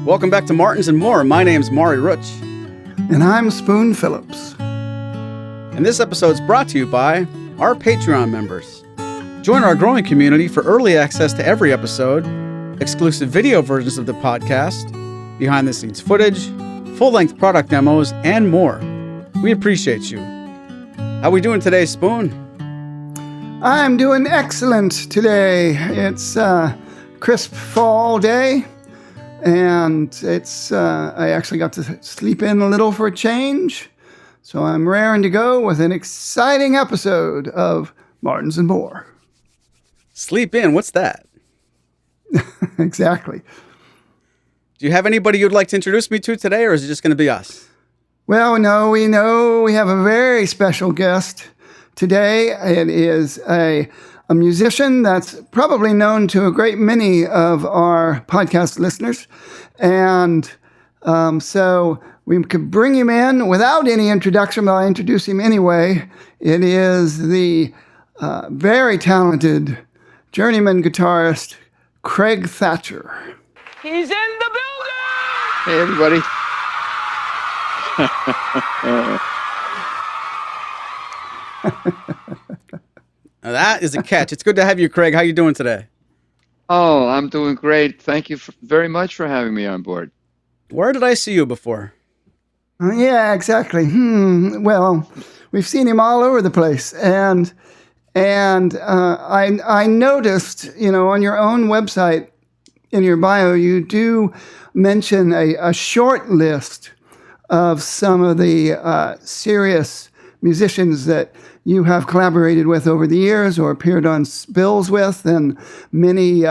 Welcome back to Martins and More. My name's Maury Rutch. And I'm Spoon Phillips. And this episode is brought to you by our Patreon members. Join our growing community for early access to every episode, exclusive video versions of the podcast, behind-the-scenes footage, full-length product demos, and more. We appreciate you. How we doing today, Spoon? I'm doing excellent today. It's a crisp fall day, and I actually got to sleep in a little for a change, so I'm raring to go with an exciting episode of Martins and More. Sleep in, what's that? Exactly. Do you have anybody you'd like to introduce me to today, or is it just going to be us? Well, no, we know we have a very special guest today. It is a musician that's probably known to a great many of our podcast listeners. And so we could bring him in without any introduction, but I'll introduce him anyway. It is the very talented journeyman guitarist, Craig Thatcher. He's in the building! Hey, everybody. Now that is a catch. It's good to have you, Craig. How you doing today? Oh, I'm doing great. Thank you very much for having me on board. Where did I see you before? Yeah, exactly. Well, we've seen him all over the place. And I noticed, on your own website, in your bio, you do mention a short list of some of the serious musicians that you have collaborated with over the years or appeared on bills with, and many,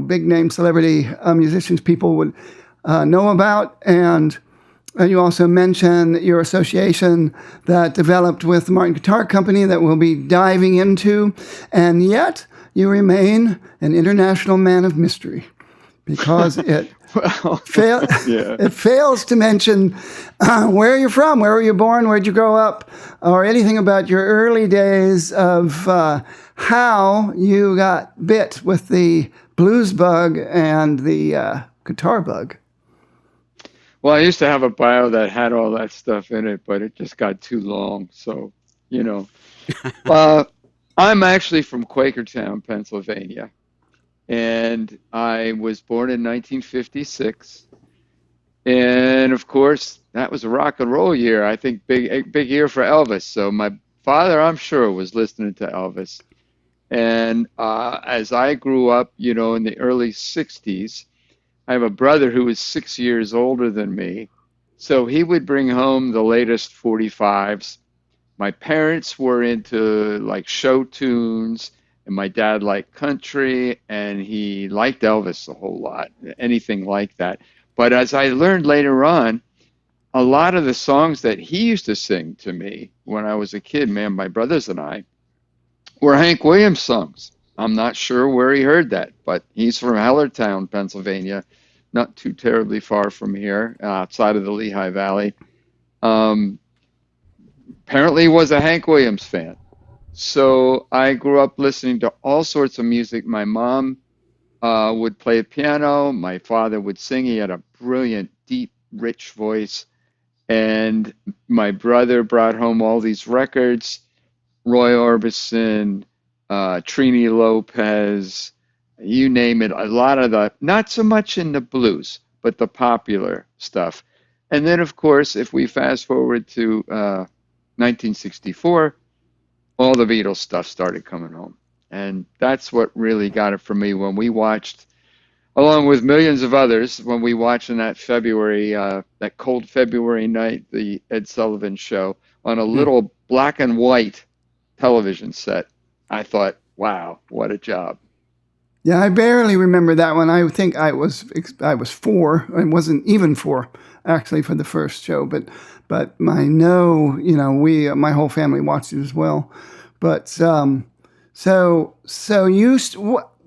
big-name celebrity musicians people would know about. And you also mention your association that developed with the Martin Guitar Company that we'll be diving into. And yet, you remain an international man of mystery, because it it fails to mention where you're from, where were you born, where'd you grow up, or anything about your early days of how you got bit with the blues bug and the guitar bug. Well, I used to have a bio that had all that stuff in it, but it just got too long. So, I'm actually from Quakertown, Pennsylvania. And I was born in 1956. And of course, that was a rock and roll year. I think big year for Elvis. So my father, I'm sure, was listening to Elvis. And as I grew up, in the early 60s, I have a brother who was 6 years older than me. So he would bring home the latest 45s. My parents were into like show tunes. And my dad liked country, and he liked Elvis a whole lot, anything like that. But as I learned later on, a lot of the songs that he used to sing to me when I was a kid, my brothers and I, were Hank Williams songs. I'm not sure where he heard that, but he's from Hellertown, Pennsylvania, not too terribly far from here, outside of the Lehigh Valley. Apparently he was a Hank Williams fan. So I grew up listening to all sorts of music. My mom would play piano. My father would sing. He had a brilliant, deep, rich voice. And my brother brought home all these records, Roy Orbison, Trini Lopez, you name it. A lot of the, not so much in the blues, but the popular stuff. And then, of course, if we fast forward to 1964, all the Beatles stuff started coming home. And that's what really got it for me when we watched, along with millions of others, when we watched in that February, that cold February night, the Ed Sullivan Show, on a little black and white television set. I thought, wow, what a job. Yeah, I barely remember that one. I think I was 4. I wasn't even 4, actually, for the first show. But my whole family watched it as well. But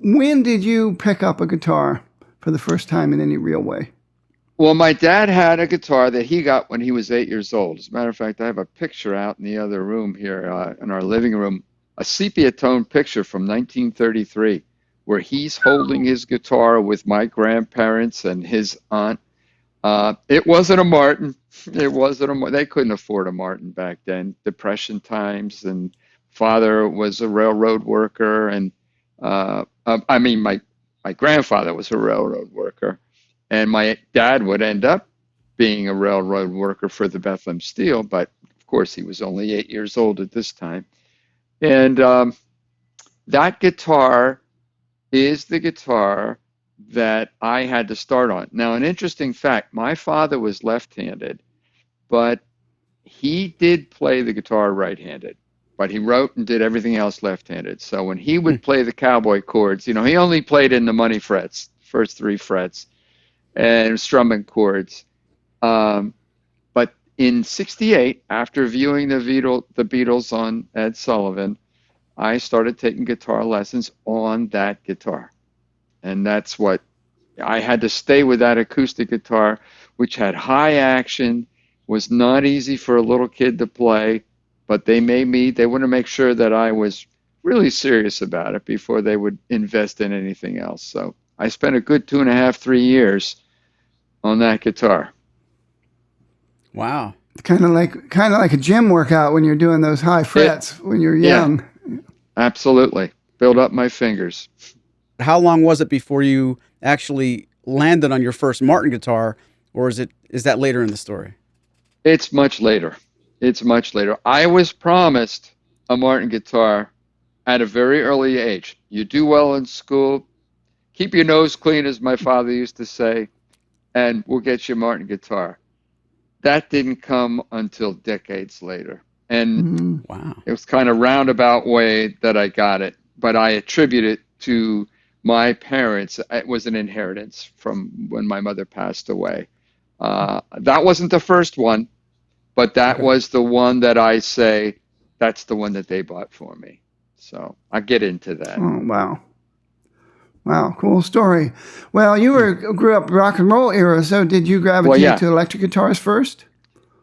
when did you pick up a guitar for the first time in any real way? Well, my dad had a guitar that he got when he was 8 years old. As a matter of fact, I have a picture out in the other room here in our living room, a sepia tone picture from 1933, where he's holding his guitar with my grandparents and his aunt. It wasn't a Martin. It wasn't a. They couldn't afford a Martin back then. Depression times, and father was a railroad worker, and I mean, my grandfather was a railroad worker, and my dad would end up being a railroad worker for the Bethlehem Steel, but of course he was only 8 years old at this time. And that guitar is the guitar that I had to start on. Now, an interesting fact, my father was left-handed, but he did play the guitar right-handed, but he wrote and did everything else left-handed. So when he would play the cowboy chords, he only played in the money frets, first three frets, and strumming chords. But in '68, after viewing the Beatles on Ed Sullivan, I started taking guitar lessons on that guitar. And that's what I had to stay with, that acoustic guitar, which had high action, was not easy for a little kid to play, but they wanted to make sure that I was really serious about it before they would invest in anything else. So I spent a good 2.5, 3 years on that guitar. Wow. Kind of like a gym workout when you're doing those high frets when you're young. Yeah, absolutely. Build up my fingers. How long was it before you actually landed on your first Martin guitar, or is that later in the story? It's much later. It's much later. I was promised a Martin guitar at a very early age. You do well in school, keep your nose clean, as my father used to say, and we'll get you a Martin guitar. That didn't come until decades later. And Wow. It was kind of roundabout way that I got it, but I attribute it to my parents. It was an inheritance from when my mother passed away. That wasn't the first one, but that was the one that I say, that's the one that they bought for me. So I'll get into that. Oh, wow. Wow, cool story. Well, you grew up rock and roll era, so did you gravitate to electric guitars first?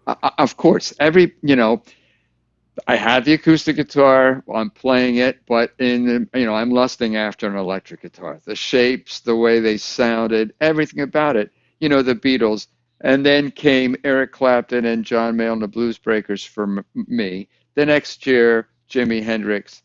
Of course. I had the acoustic guitar, I'm playing it, but I'm lusting after an electric guitar. The shapes, the way they sounded, everything about it. The Beatles. And then came Eric Clapton and John Mayall and the Blues Breakers for me. The next year, Jimi Hendrix.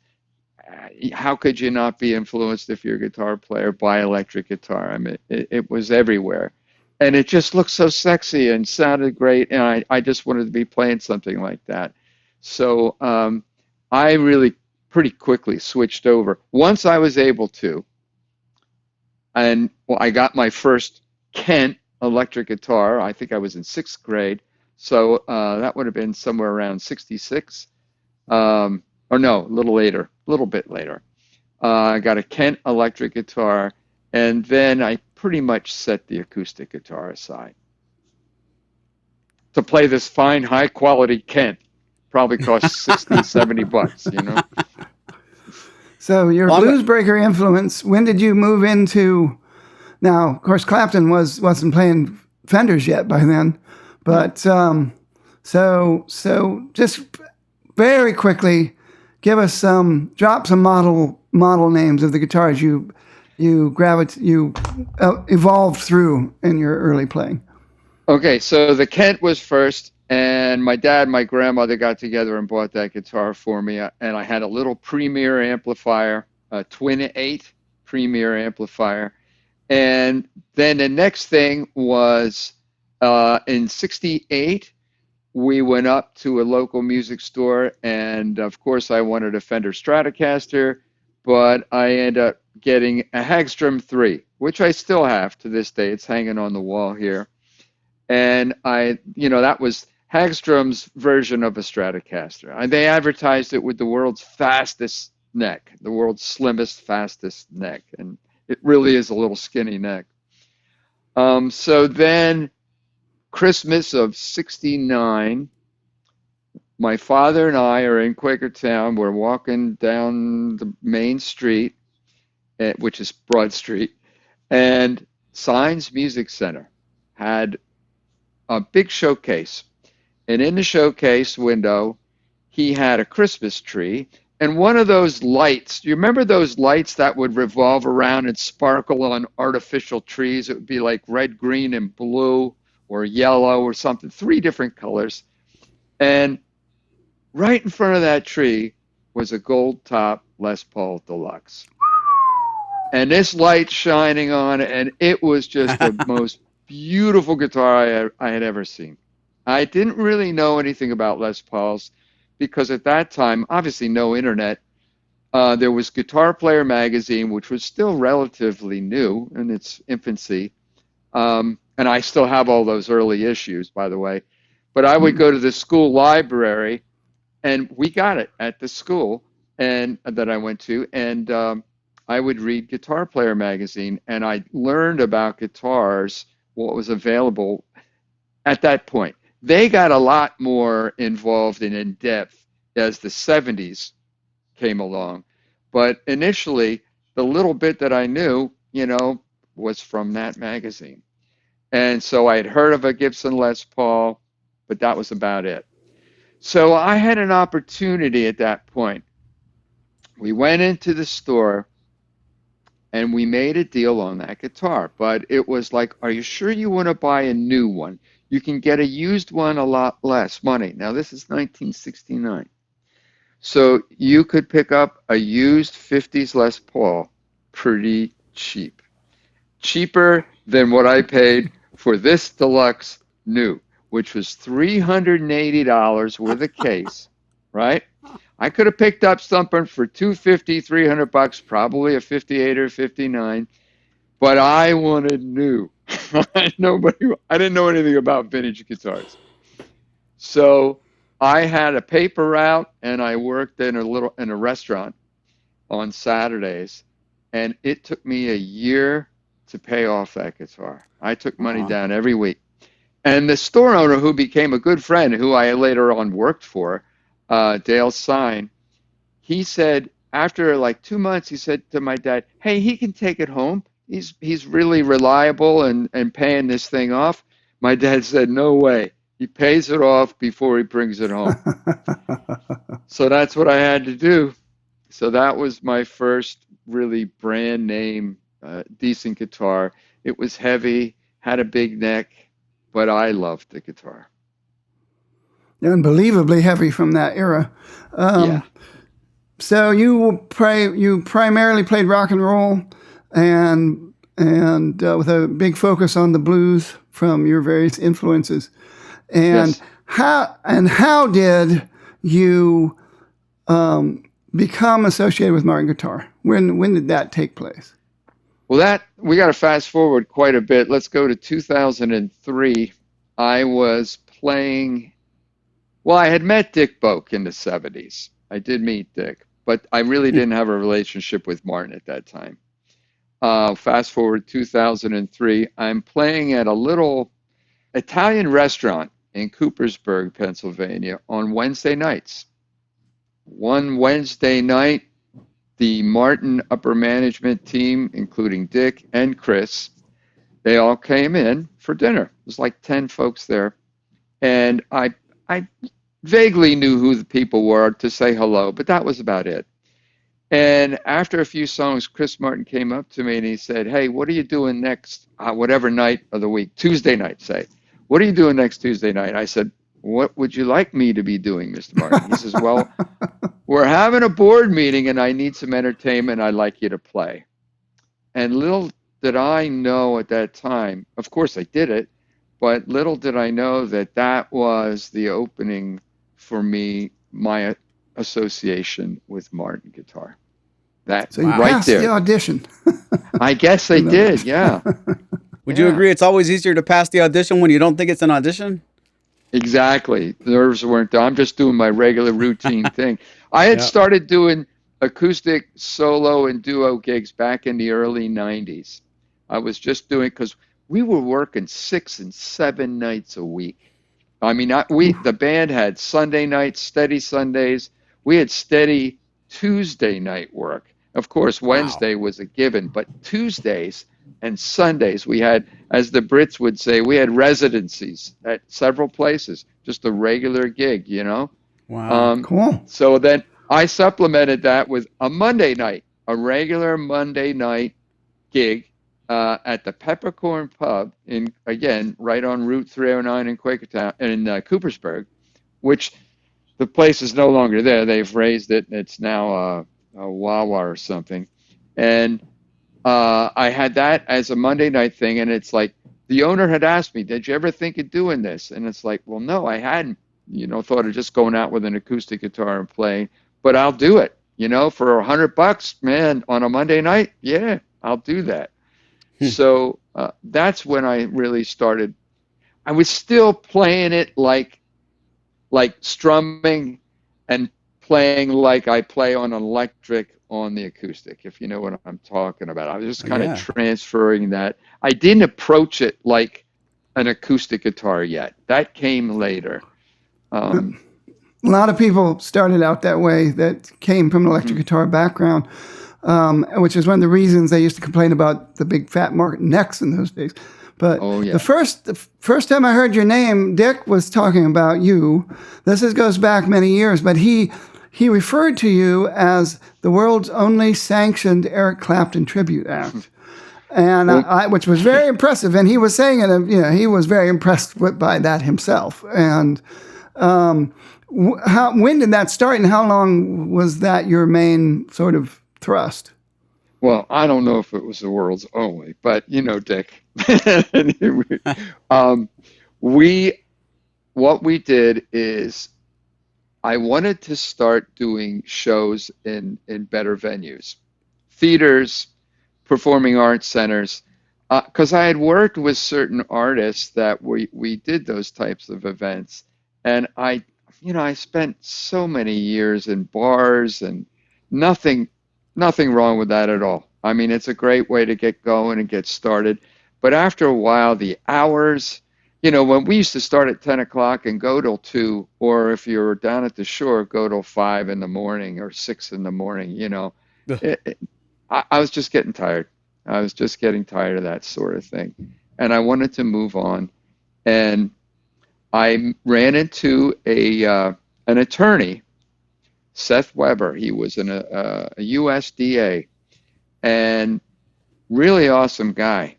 How could you not be influenced, if you're a guitar player, by electric guitar? I mean, it was everywhere. And it just looked so sexy and sounded great. And I just wanted to be playing something like that. So I really pretty quickly switched over. Once I was able to, and I got my first Kent electric guitar. I think I was in 6th grade. So that would have been somewhere around 66. Or no, a little bit later. I got a Kent electric guitar, and then I pretty much set the acoustic guitar aside to play this fine, high-quality Kent. Probably cost 60, $70, So your blues breaker influence, when did you move into... Now, of course, Clapton wasn't playing Fenders yet by then, but so just very quickly, give us drop some model names of the guitars you evolved through in your early playing. Okay, so the Kent was first, and my dad and my grandmother got together and bought that guitar for me, and I had a little Premier amplifier, a Twin 8 Premier amplifier, and then the next thing was in '68. We went up to a local music store, and of course I wanted a Fender Stratocaster, but I ended up getting a Hagstrom 3, which I still have to this day. It's hanging on the wall here. And that was Hagstrom's version of a Stratocaster. And they advertised it with the world's fastest neck, the world's slimmest, fastest neck. And it really is a little skinny neck. So then Christmas of '69, my father and I are in Quakertown. We're walking down the main street, which is Broad Street, and Signs Music Center had a big showcase. And in the showcase window, he had a Christmas tree. And one of those lights, do you remember those lights that would revolve around and sparkle on artificial trees? It would be like red, green, and blue, or yellow or something, 3 different colors. And right in front of that tree was a gold top Les Paul Deluxe. And this light shining on it, and it was just the most beautiful guitar I had ever seen. I didn't really know anything about Les Pauls because at that time, obviously no internet. There was Guitar Player magazine, which was still relatively new in its infancy. And I still have all those early issues, by the way. But I would go to the school library, and we got it at the school and that I went to, and I would read Guitar Player magazine, and I learned about guitars, what was available at that point. They got a lot more involved and in depth as the 70s came along. But initially, the little bit that I knew, was from that magazine. And so I had heard of a Gibson Les Paul, but that was about it. So I had an opportunity at that point. We went into the store and we made a deal on that guitar, but it was like, are you sure you want to buy a new one? You can get a used one a lot less money. Now, this is 1969. So you could pick up a used 50s Les Paul pretty cheap. Cheaper than what I paid for this deluxe new, which was $380 with a case, right? I could have picked up something for $250, $300, probably a 58 or 59, but I wanted new. I didn't know anything about vintage guitars. So I had a paper route, and I worked in a restaurant on Saturdays, and it took me a year to pay off that guitar. I took money down every week. And the store owner, who became a good friend, who I later on worked for, Dale Sign, he said, after like 2 months, he said to my dad, hey, he can take it home. He's really reliable and paying this thing off. My dad said, no way. He pays it off before he brings it home. So that's what I had to do. So that was my first really brand name, decent guitar. It was heavy, had a big neck, but I loved the guitar. Unbelievably heavy from that era. Yeah. So you primarily played rock and roll, and with a big focus on the blues from your various influences. And yes. how did you become associated with modern guitar? When did that take place? Well, we got to fast forward quite a bit. Let's go to 2003. I was playing. Well, I had met Dick Boak in the 70s. I did meet Dick, but I really didn't have a relationship with Martin at that time. Fast forward 2003. I'm playing at a little Italian restaurant in Coopersburg, Pennsylvania, on Wednesday nights. One Wednesday night, the Martin upper management team, including Dick and Chris, they all came in for dinner. It was like 10 folks there. And I vaguely knew who the people were to say hello, but that was about it. And after a few songs, Chris Martin came up to me and he said, hey, what are you doing next, whatever night of the week, Tuesday night, say. What are you doing next Tuesday night? I said, what would you like me to be doing, Mr. Martin? He says, well, we're having a board meeting and I need some entertainment. I'd like you to play. And little did I know at that time, of course I did it, but little did I know that was the opening for me, my association with Martin guitar. So you passed the audition. I guess I did, yeah. Would you agree it's always easier to pass the audition when you don't think it's an audition? Exactly. Nerves weren't there. I'm just doing my regular routine thing. I had started doing acoustic solo and duo gigs back in the early 90s. I was just doing, because we were working 6 and 7 nights a week. I mean, the band had Sunday nights, steady Sundays. We had steady Tuesday night work. Of course, Wednesday was a given, but Tuesdays and Sundays we had, as the Brits would say, we had residencies at several places, just a regular gig, Wow, cool. So then I supplemented that with a Monday night, a regular Monday night gig at the Peppercorn Pub again, right on Route 309 in Quakertown, in Coopersburg, which the place is no longer there. They've raised it. It's now a Wawa or something. And I had that as a Monday night thing. And it's like, the owner had asked me, did you ever think of doing this? And it's like, well, no, I hadn't, thought of just going out with an acoustic guitar and playing, but I'll do it, for $100, man, on a Monday night. Yeah, I'll do that. So that's when I really started. I was still playing it like strumming and playing like I play on an electric on the acoustic, if you know what I'm talking about. I was just kind of transferring that. I didn't approach it like an acoustic guitar yet. That came later. A lot of people started out that way that came from an electric guitar background, which is one of the reasons they used to complain about the big fat market necks in those days. But the first time I heard your name, Dick was talking about you. This goes back many years, but he referred to you as the world's only sanctioned Eric Clapton tribute act, and which was very impressive. And he was saying it, he was very impressed by that himself. And when did that start, and how long was that your main sort of thrust? Well, I don't know if it was the world's only, but Dick, what we did is I wanted to start doing shows in better venues, theaters, performing arts centers, because I had worked with certain artists that we did those types of events, and I spent so many years in bars, and nothing wrong with that at all. I mean, it's a great way to get going and get started. But after a while, the hours, when we used to start at 10 o'clock and go till 2, or if you're down at the shore, go till 5 in the morning or 6 in the morning, I was just getting tired. I was just getting tired of that sort of thing. And I wanted to move on. And I ran into an attorney, Seth Weber. He was a USDA, and really awesome guy.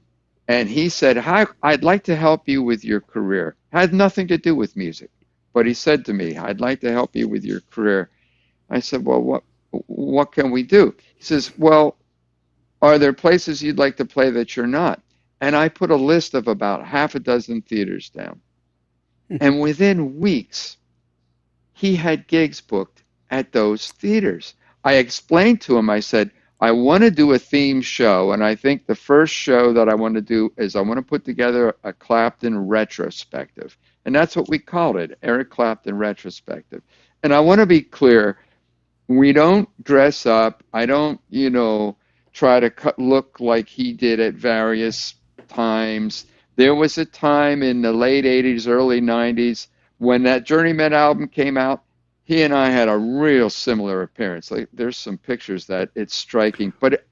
And he said, "Hi, I'd like to help you with your career." Had nothing to do with music, but he said to me, "I'd like to help you with your career." I said, "Well, what can we do?" He says, "Well, are there places you'd like to play that you're not?" And I put a list of about half a dozen theaters down. And within weeks, he had gigs booked at those theaters. I explained to him, I said, I want to do a theme show, and I think the first show that I want to do is I want to put together a Clapton retrospective. And that's what we called it, Eric Clapton retrospective. And I want to be clear, we don't dress up. I don't, try to look like he did at various times. There was a time in the late 80s, early 90s, when that Journeyman album came out, he and I had a real similar appearance. Like, there's some pictures that it's striking, but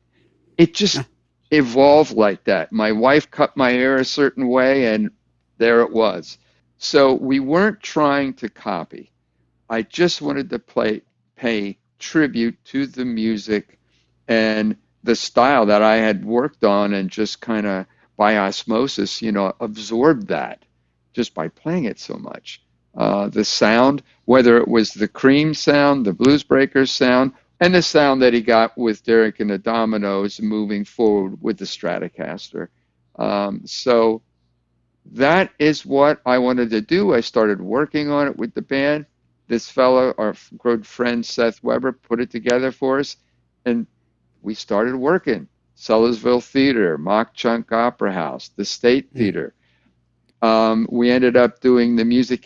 it just evolved like that. My wife cut my hair a certain way, and there it was. So we weren't trying to copy. I just wanted to pay tribute to the music and the style that I had worked on, and just kind of by osmosis, absorbed that just by playing it so much. The sound, whether it was the Cream sound, the Blues Breakers sound, and the sound that he got with Derek and the Dominoes moving forward with the Stratocaster. So that is what I wanted to do. I started working on it with the band. This fellow, our good friend Seth Weber, put it together for us, and we started working. Sellersville Theater, Mock Chunk Opera House, the State Theater. We ended up doing the Music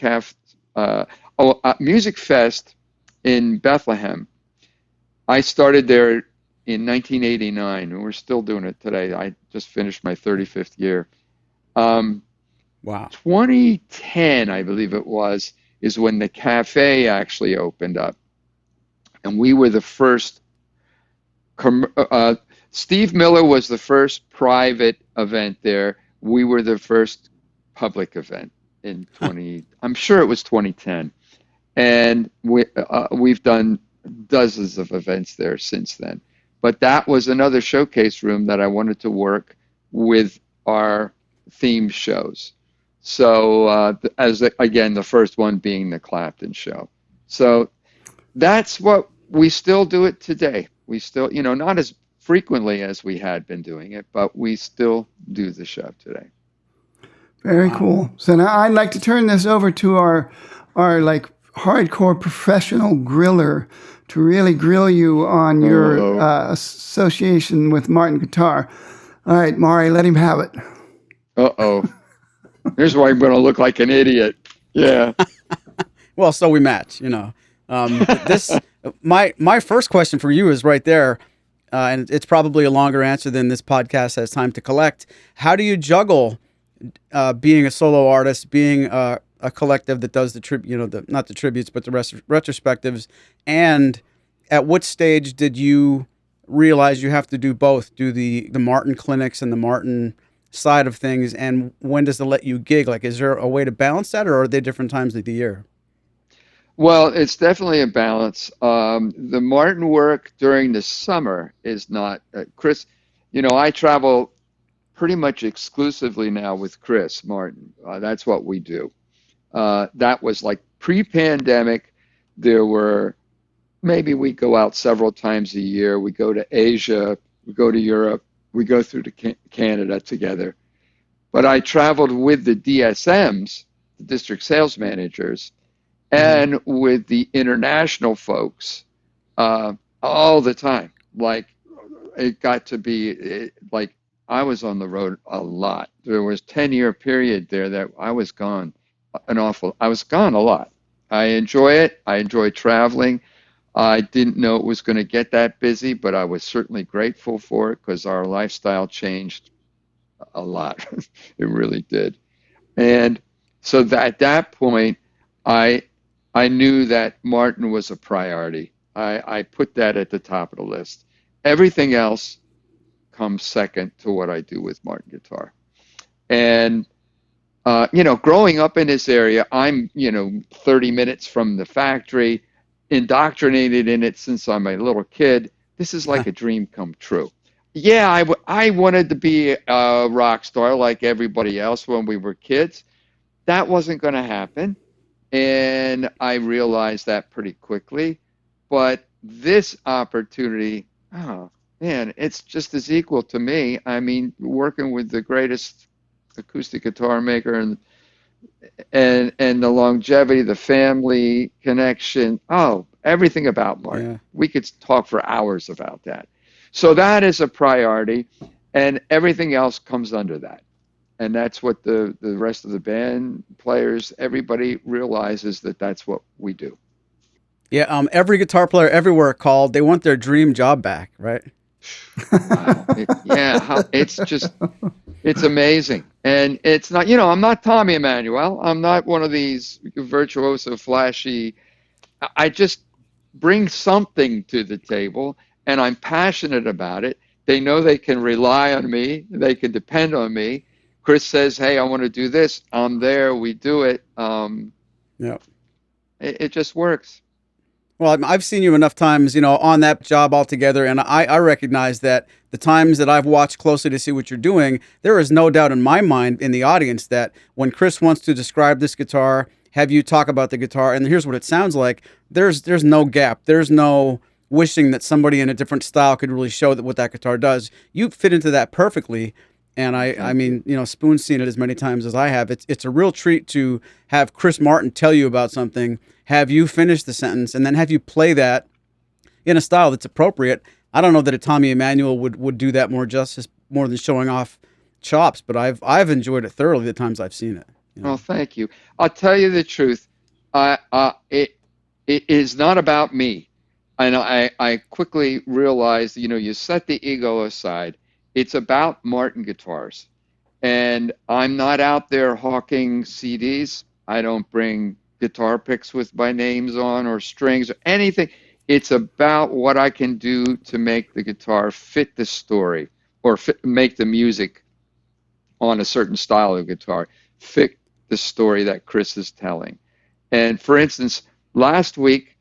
Fest in Bethlehem. I started there in 1989, and we're still doing it today. I just finished my 35th year. Wow. 2010, I believe it was, is when the cafe actually opened up. And we were the first, Steve Miller was the first private event there. We were the first public event in I'm sure it was 2010. And we've done dozens of events there since then. But that was another showcase room that I wanted to work with our theme shows. So again, the first one being the Clapton show. So that's what we still do it today. We still, not as frequently as we had been doing it, but we still do the show today. Very cool. So now I'd like to turn this over to our like hardcore professional griller to really grill you on your association with Martin guitar. All right, Maury, let him have it. Uh-oh. Here's why I'm going to look like an idiot. Yeah. Well, so we match, This my first question for you is right there, and it's probably a longer answer than this podcast has time to collect. How do you juggle being a solo artist, being a collective that does the not the tributes, but the retrospectives, and at what stage did you realize you have to do both, do the Martin clinics and the Martin side of things, and when does it let you gig? Like, is there a way to balance that, or are they different times of the year? Well, it's definitely a balance. The Martin work during the summer is not, Chris, I travel pretty much exclusively now with Chris Martin. That's what we do. That was like pre-pandemic. There were, maybe we go out several times a year. We go to Asia, we go to Europe, we go through to Canada together. But I traveled with the DSMs, the district sales managers, and with the international folks all the time. Like, it got to be like I was on the road a lot. There was 10-year period there that I was gone I was gone a lot. I enjoy it. I enjoy traveling. I didn't know it was going to get that busy, but I was certainly grateful for it because our lifestyle changed a lot. It really did. And so at that point, I knew that Martin was a priority. I put that at the top of the list. Everything else comes second to what I do with Martin guitar. And, growing up in this area, I'm, 30 minutes from the factory, indoctrinated in it since I'm a little kid. This is like a dream come true. Yeah, I wanted to be a rock star like everybody else when we were kids. That wasn't going to happen. And I realized that pretty quickly. But this opportunity, oh man, it's just as equal to me. I mean, working with the greatest acoustic guitar maker and the longevity, the family connection, everything about Martin. Yeah. We could talk for hours about that. So that is a priority, and everything else comes under that. And that's what the rest of the band players, everybody realizes that that's what we do. Yeah, every guitar player everywhere called, they want their dream job back, right? Wow. It's amazing. And it's not, I'm not Tommy Emmanuel. I'm not one of these virtuoso, flashy. I just bring something to the table, and I'm passionate about it. They know they can rely on me. They can depend on me. Chris says, hey, I want to do this. I'm there. We do it. It just works. Well, I've seen you enough times, on that job altogether, and I recognize that the times that I've watched closely to see what you're doing, there is no doubt in my mind in the audience that when Chris wants to describe this guitar, have you talk about the guitar, and here's what it sounds like, there's no gap. There's no wishing that somebody in a different style could really show that what that guitar does. You fit into that perfectly. And I mean, Spoon's seen it as many times as I have. It's a real treat to have Chris Martin tell you about something, have you finish the sentence, and then have you play that in a style that's appropriate. I don't know that a Tommy Emmanuel would do that more justice, more than showing off chops, but I've enjoyed it thoroughly the times I've seen it. Well, thank you. I'll tell you the truth. It is not about me. And I quickly realized, you set the ego aside. It's about Martin guitars. And I'm not out there hawking CDs. I don't bring guitar picks with my names on or strings or anything. It's about what I can do to make the guitar fit the story or make the music on a certain style of guitar fit the story that Chris is telling. And for instance, last week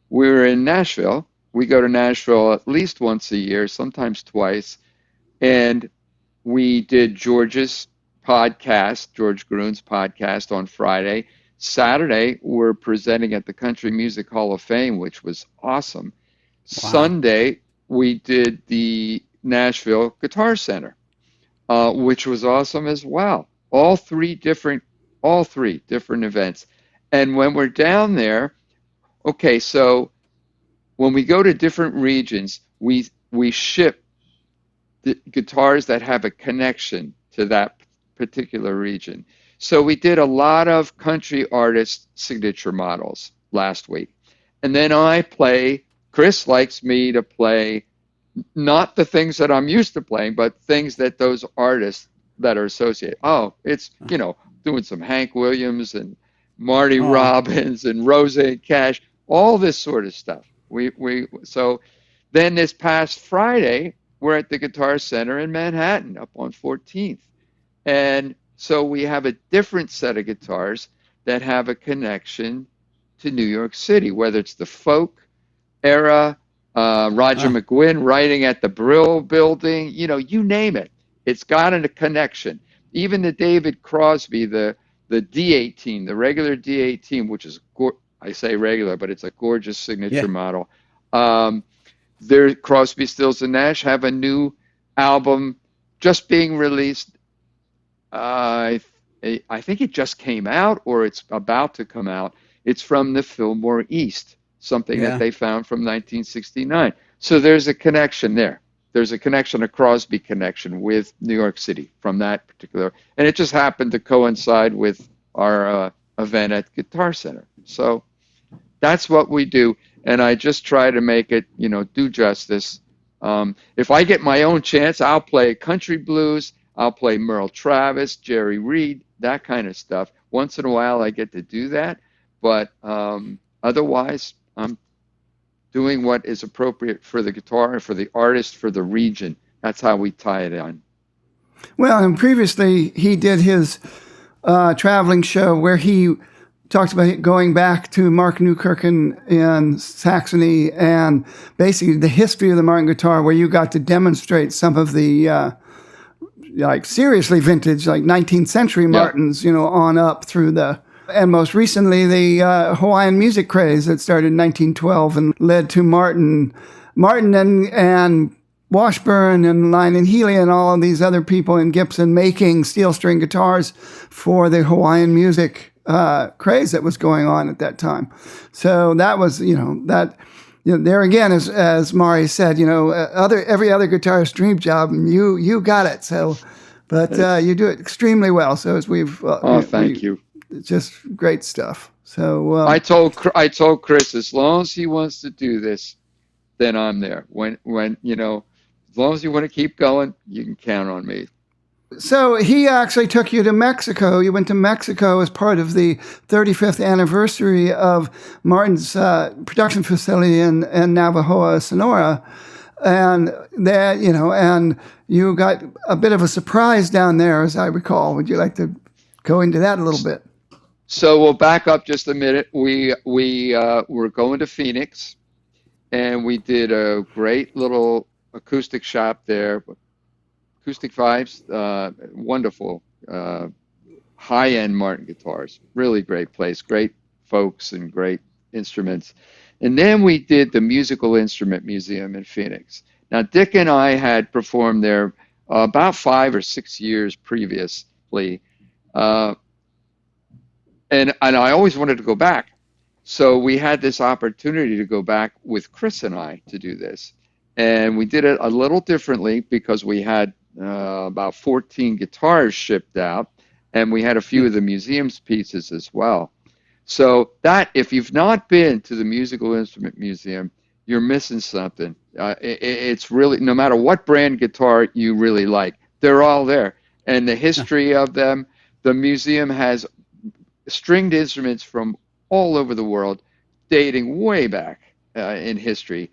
we were in Nashville. We go to Nashville at least once a year, sometimes twice. And we did George's podcast, George Groon's podcast on Friday. Saturday, we're presenting at the Country Music Hall of Fame, which was awesome. Wow. Sunday, we did the Nashville Guitar Center, which was awesome as well. All three different events. And when we're down there, okay, so when we go to different regions, we ship the guitars that have a connection to that particular region. So we did a lot of country artist signature models last week. And then Chris likes me to play not the things that I'm used to playing, but things that those artists that are associated. Oh, it's, doing some Hank Williams and Marty Robbins and Roseanne Cash, all this sort of stuff. So then this past Friday, we're at the Guitar Center in Manhattan up on 14th. And so we have a different set of guitars that have a connection to New York City, whether it's the folk era, Roger McGuinn writing at the Brill Building, you name it. It's got a connection. Even the David Crosby, the D18, the regular D18, which is, I say regular, but it's a gorgeous signature model. Crosby, Stills, and Nash have a new album just being released. I think it just came out or it's about to come out. It's from the Fillmore East, something that they found from 1969. So there's a connection there. There's a connection, a Crosby connection with New York City from that particular. And it just happened to coincide with our event at Guitar Center. So that's what we do. And I just try to make it, do justice. If I get my own chance, I'll play country blues. I'll play Merle Travis, Jerry Reed, that kind of stuff. Once in a while, I get to do that. But otherwise, I'm doing what is appropriate for the guitar and for the artist, for the region. That's how we tie it on. Well, and previously he did his traveling show where he talked about going back to Mark Newkirk in Saxony and basically the history of the Martin guitar, where you got to demonstrate some of the seriously vintage, 19th century Martins, on up through and most recently the Hawaiian music craze that started in 1912 and led to Martin and Washburn and Lyon Healy and all of these other people in Gibson making steel string guitars for the Hawaiian music craze that was going on at that time. So that was, there again, as Maury said, every other guitarist dream job, you got it. So, but you do it extremely well. So as thank you. It's just great stuff. So I told Chris, as long as he wants to do this, then I'm there. When as long as you want to keep going, you can count on me. So he actually took you to Mexico. You went to Mexico as part of the 35th anniversary of Martin's production facility in Navajoa, Sonora. And there, and you got a bit of a surprise down there, as I recall. Would you like to go into that a little bit? So we'll back up just a minute. We were going to Phoenix, and we did a great little acoustic shop there. Acoustic Vibes, wonderful, high-end Martin guitars. Really great place, great folks and great instruments. And then we did the Musical Instrument Museum in Phoenix. Now, Dick and I had performed there about 5 or 6 years previously, and I always wanted to go back. So we had this opportunity to go back with Chris and I to do this. And we did it a little differently because we had about 14 guitars shipped out, and we had a few of the museum's pieces as well. So that, if you've not been to the Musical Instrument Museum, you're missing something. It's really, no matter what brand guitar you really like, they're all there. And the history of them, the museum has stringed instruments from all over the world, dating way back in history.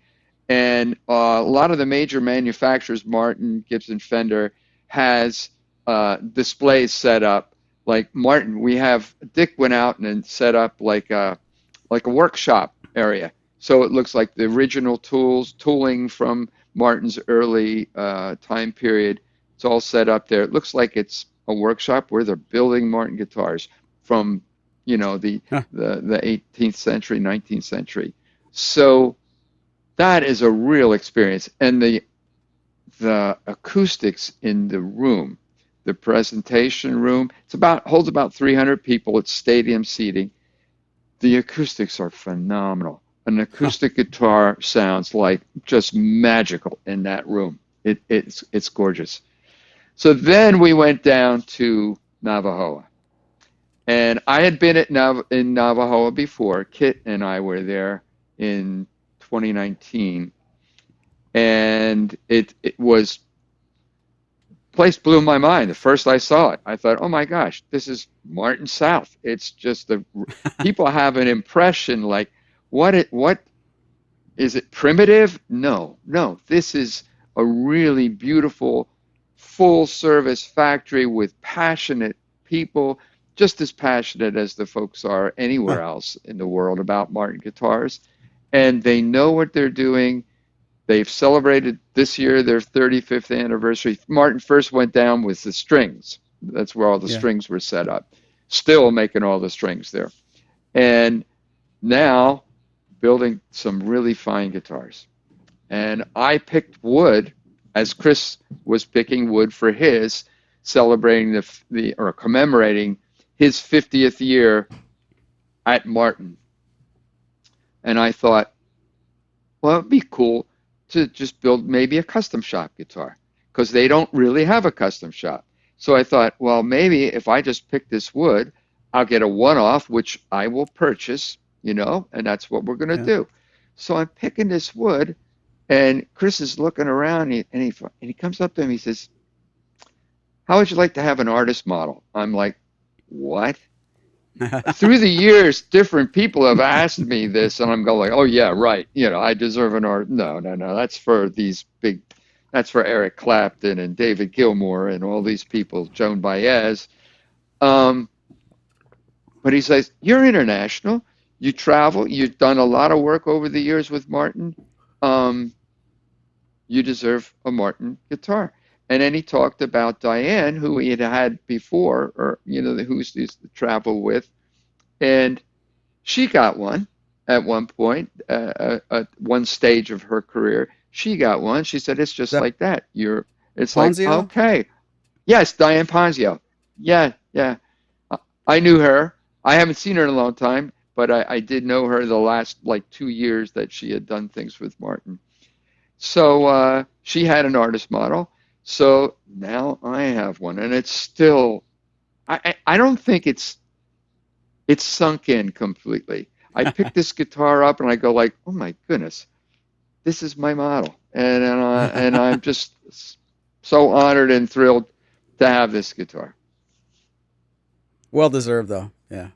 And a lot of the major manufacturers, Martin, Gibson, Fender, has displays set up. Like Martin, Dick went out and set up like a workshop area. So it looks like the original tooling from Martin's early time period It's all set up there. It looks like it's a workshop where they're building Martin guitars from, the Huh. the 18th century, 19th century. So that is a real experience. And the acoustics in the room, the presentation room, holds about 300 people. It's stadium seating. The acoustics are phenomenal. An acoustic guitar sounds like just magical in that room. It's gorgeous. So then we went down to Navajo. And I had been in Navajo before. Kit and I were there in 2019. And it was, place blew my mind. The first I saw it, I thought, oh my gosh, this is Martin South. It's just people have an impression like, what is it primitive? No. This is a really beautiful, full service factory with passionate people, just as passionate as the folks are anywhere else in the world about Martin guitars. And they know what they're doing. They've celebrated this year their 35th anniversary. Martin first went down with the strings. That's where all the strings were set up. Still making all the strings there. And now building some really fine guitars. And I picked wood as Chris was picking wood for his, celebrating or commemorating his 50th year at Martin. And I thought, well, it'd be cool to just build maybe a custom shop guitar, because they don't really have a custom shop. So I thought, well, maybe if I just pick this wood, I'll get a one-off, which I will purchase, and that's what we're going to do. So I'm picking this wood, and Chris is looking around, and he comes up to him, he says, how would you like to have an artist model? I'm like, what? Through the years, different people have asked me this, and I'm going, oh yeah, right. I deserve an art. No. That's for that's for Eric Clapton and David Gilmour and all these people, Joan Baez. But he says, you're international. You travel. You've done a lot of work over the years with Martin. You deserve a Martin guitar. And then he talked about Diane, who he had before, or, who he used to travel with. And she got one at one point, at one stage of her career. She got one. She said, it's just like that. It's Ponzio? Like, okay. Yes, Diane Ponzio. Yeah. I knew her. I haven't seen her in a long time, but I did know her the last 2 years that she had done things with Martin. So she had an artist model. So now I have one, and it's still, I don't think it's sunk in completely. I pick this guitar up and I go like, oh my goodness, this is my model, and I'm just so honored and thrilled to have this guitar. Well deserved, though. Yeah.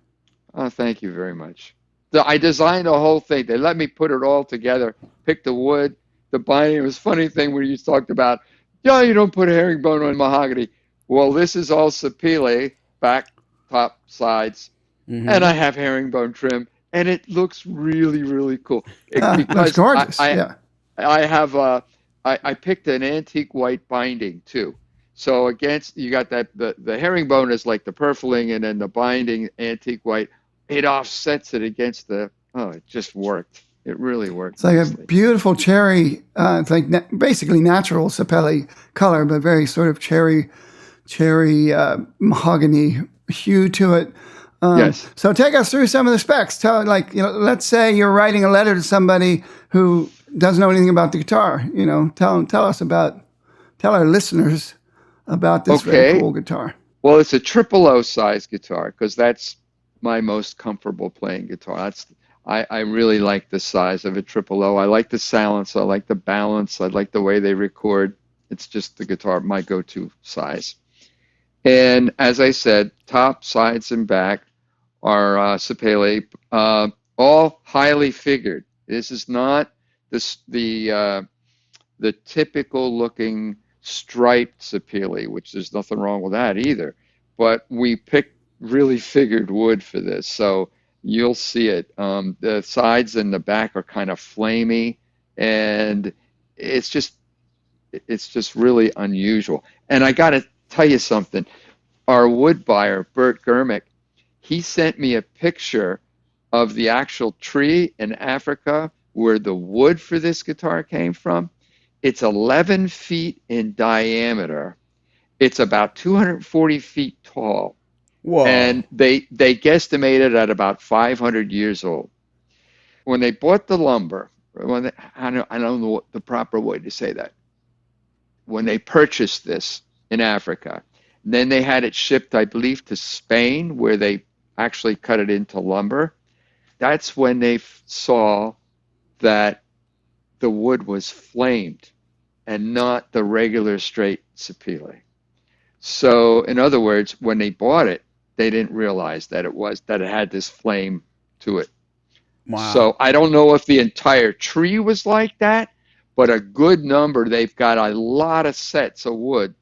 Oh, thank you very much. I designed the whole thing. They let me put it all together, pick the wood, the binding. It was a funny thing when you talked about, you don't put a herringbone on mahogany. Well, this is all sapele, back, top, sides, and I have herringbone trim, and it looks really, really cool. That's gorgeous. I have I picked an antique white binding too. So you got that the herringbone is like the purfling, and then the binding antique white. It offsets it against it just worked. It really worked. It's like a beautiful cherry. It's like basically natural sapele color, but very sort of cherry mahogany hue to it. Yes. So take us through some of the specs. Let's say you're writing a letter to somebody who doesn't know anything about the guitar. Tell our listeners about this very cool guitar. Well, it's a triple O size guitar, because that's my most comfortable playing guitar. I really like the size of a triple O. I like the silence. I like the balance. I like the way they record. It's just the guitar, my go-to size. And as I said, top, sides, and back are sapele, all highly figured. This is not the typical looking striped sapele, which there's nothing wrong with that either. But we picked really figured wood for this, so you'll see it. The sides and the back are kind of flamey, and it's just it's just really unusual. And I got to tell you something. Our wood buyer, Bert Germick, he sent me a picture of the actual tree in Africa where the wood for this guitar came from. It's 11 feet in diameter. It's about 240 feet tall. Whoa. And they guesstimated at about 500 years old. When they bought the lumber, I don't know the proper way to say that. When they purchased this in Africa, then they had it shipped, I believe, to Spain, where they actually cut it into lumber. That's when they saw that the wood was flamed and not the regular straight sapele. So, in other words, when they bought it, they didn't realize that it had this flame to it. Wow. So I don't know if the entire tree was like that, but a good number, they've got a lot of sets of wood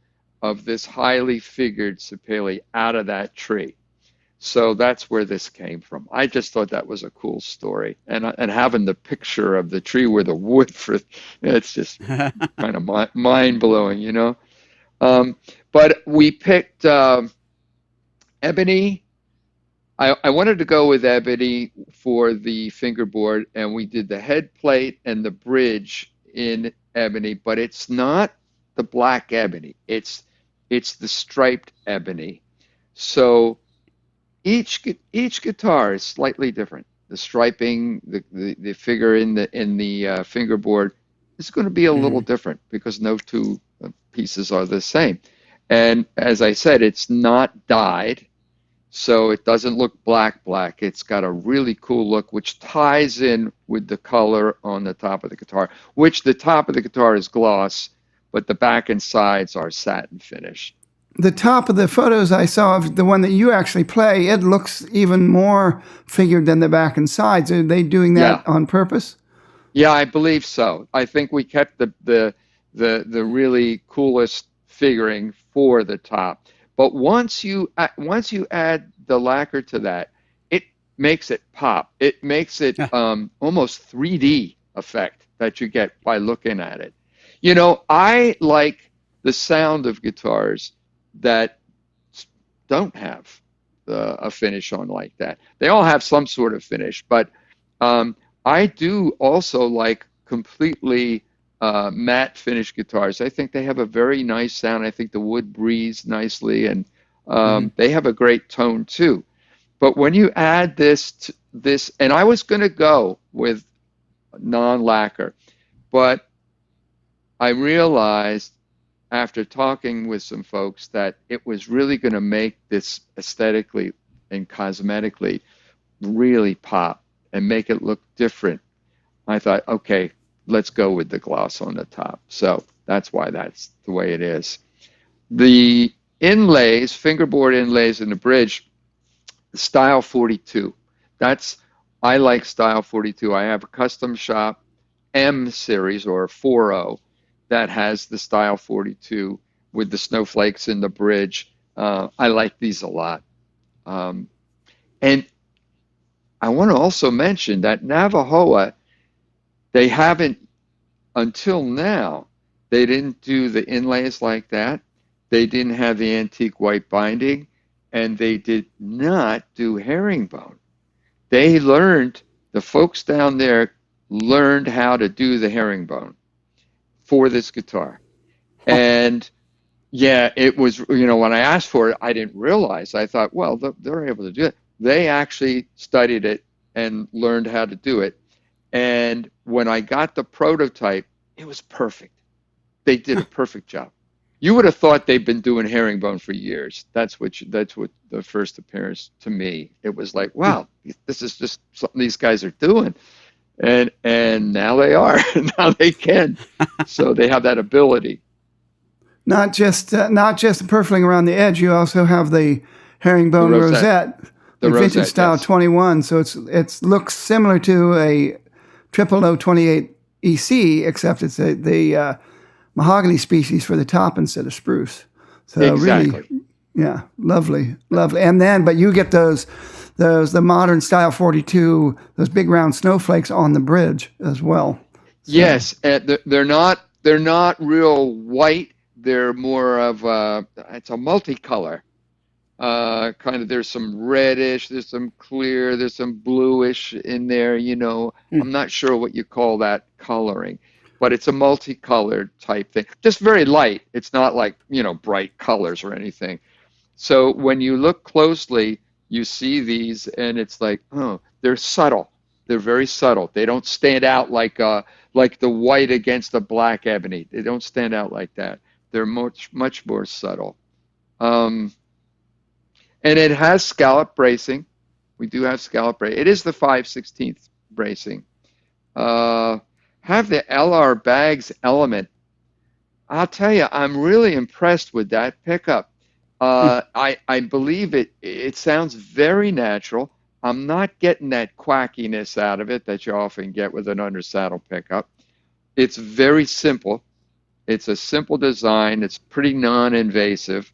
of this highly figured sapele out of that tree. So that's where this came from. I just thought that was a cool story. And having the picture of the tree where the wood it's just kind of mind-blowing, you know. But we picked ebony. I wanted to go with ebony for the fingerboard, and we did the head plate and the bridge in ebony, but it's not the black ebony. It's the striped ebony. So each guitar is slightly different. The striping, the figure in the fingerboard is going to be a little different because no two pieces are the same. And as I said, it's not dyed, so it doesn't look black. It's got a really cool look, which ties in with the color on the top of the guitar, which the top of the guitar is gloss, but the back and sides are satin finish. The top of the photos I saw of the one that you actually play, it looks even more figured than the back and sides. Are they doing that on purpose? Yeah, I believe so. I think we kept the really coolest figuring for the top. But once you add the lacquer to that, it makes it pop. It makes it almost 3D effect that you get by looking at it. You know, I like the sound of guitars that don't have a finish on like that. They all have some sort of finish, but I do also like completely matte finish guitars. I think they have a very nice sound. I think the wood breathes nicely, and they have a great tone too. But when you add this, and I was going to go with non-lacquer, but I realized after talking with some folks that it was really going to make this aesthetically and cosmetically really pop and make it look different. I thought, okay, let's go with the gloss on the top. So that's why that's the way it is. The inlays, fingerboard inlays in the bridge, style 42. I like style 42. I have a custom shop M series or 40 that has the style 42 with the snowflakes in the bridge. I like these a lot. And I want to also mention that Navajoa, they haven't, until now, they didn't do the inlays like that. They didn't have the antique white binding, and they did not do herringbone. The folks down there learned how to do the herringbone for this guitar. And yeah, it was, when I asked for it, I didn't realize. I thought, well, they're able to do it. They actually studied it and learned how to do it. And when I got the prototype, it was perfect. They did a perfect job. You would have thought they've been doing herringbone for years. That's what the first appearance to me. It was like, wow, this is just something these guys are doing. And now they are. Now they can. So they have that ability. Not just the purfling around the edge. You also have the herringbone rosette, the vintage style 21. So it looks similar to a 0028 EC, except it's the mahogany species for the top instead of spruce. So exactly. Really, yeah, lovely. And then, but you get the modern style 42, those big round snowflakes on the bridge as well. So. Yes, they're not they're not real white. They're more of it's a multicolor. Kind of, there's some reddish, there's some clear, there's some bluish in there, Hmm. I'm not sure what you call that coloring, but it's a multicolored type thing. Just very light. It's not like, bright colors or anything. So when you look closely, you see these and it's like, oh, they're subtle. They're very subtle. They don't stand out like the white against the black ebony. They don't stand out like that. They're much more subtle. Um, and it has scallop bracing. We do have scallop bracing. It is the 5/16 bracing. Uh, have the LR Bags element. I'll tell you, I'm really impressed with that pickup. I believe it sounds very natural. I'm not getting that quackiness out of it that you often get with an undersaddle pickup. It's very simple. It's a simple design. It's pretty non-invasive.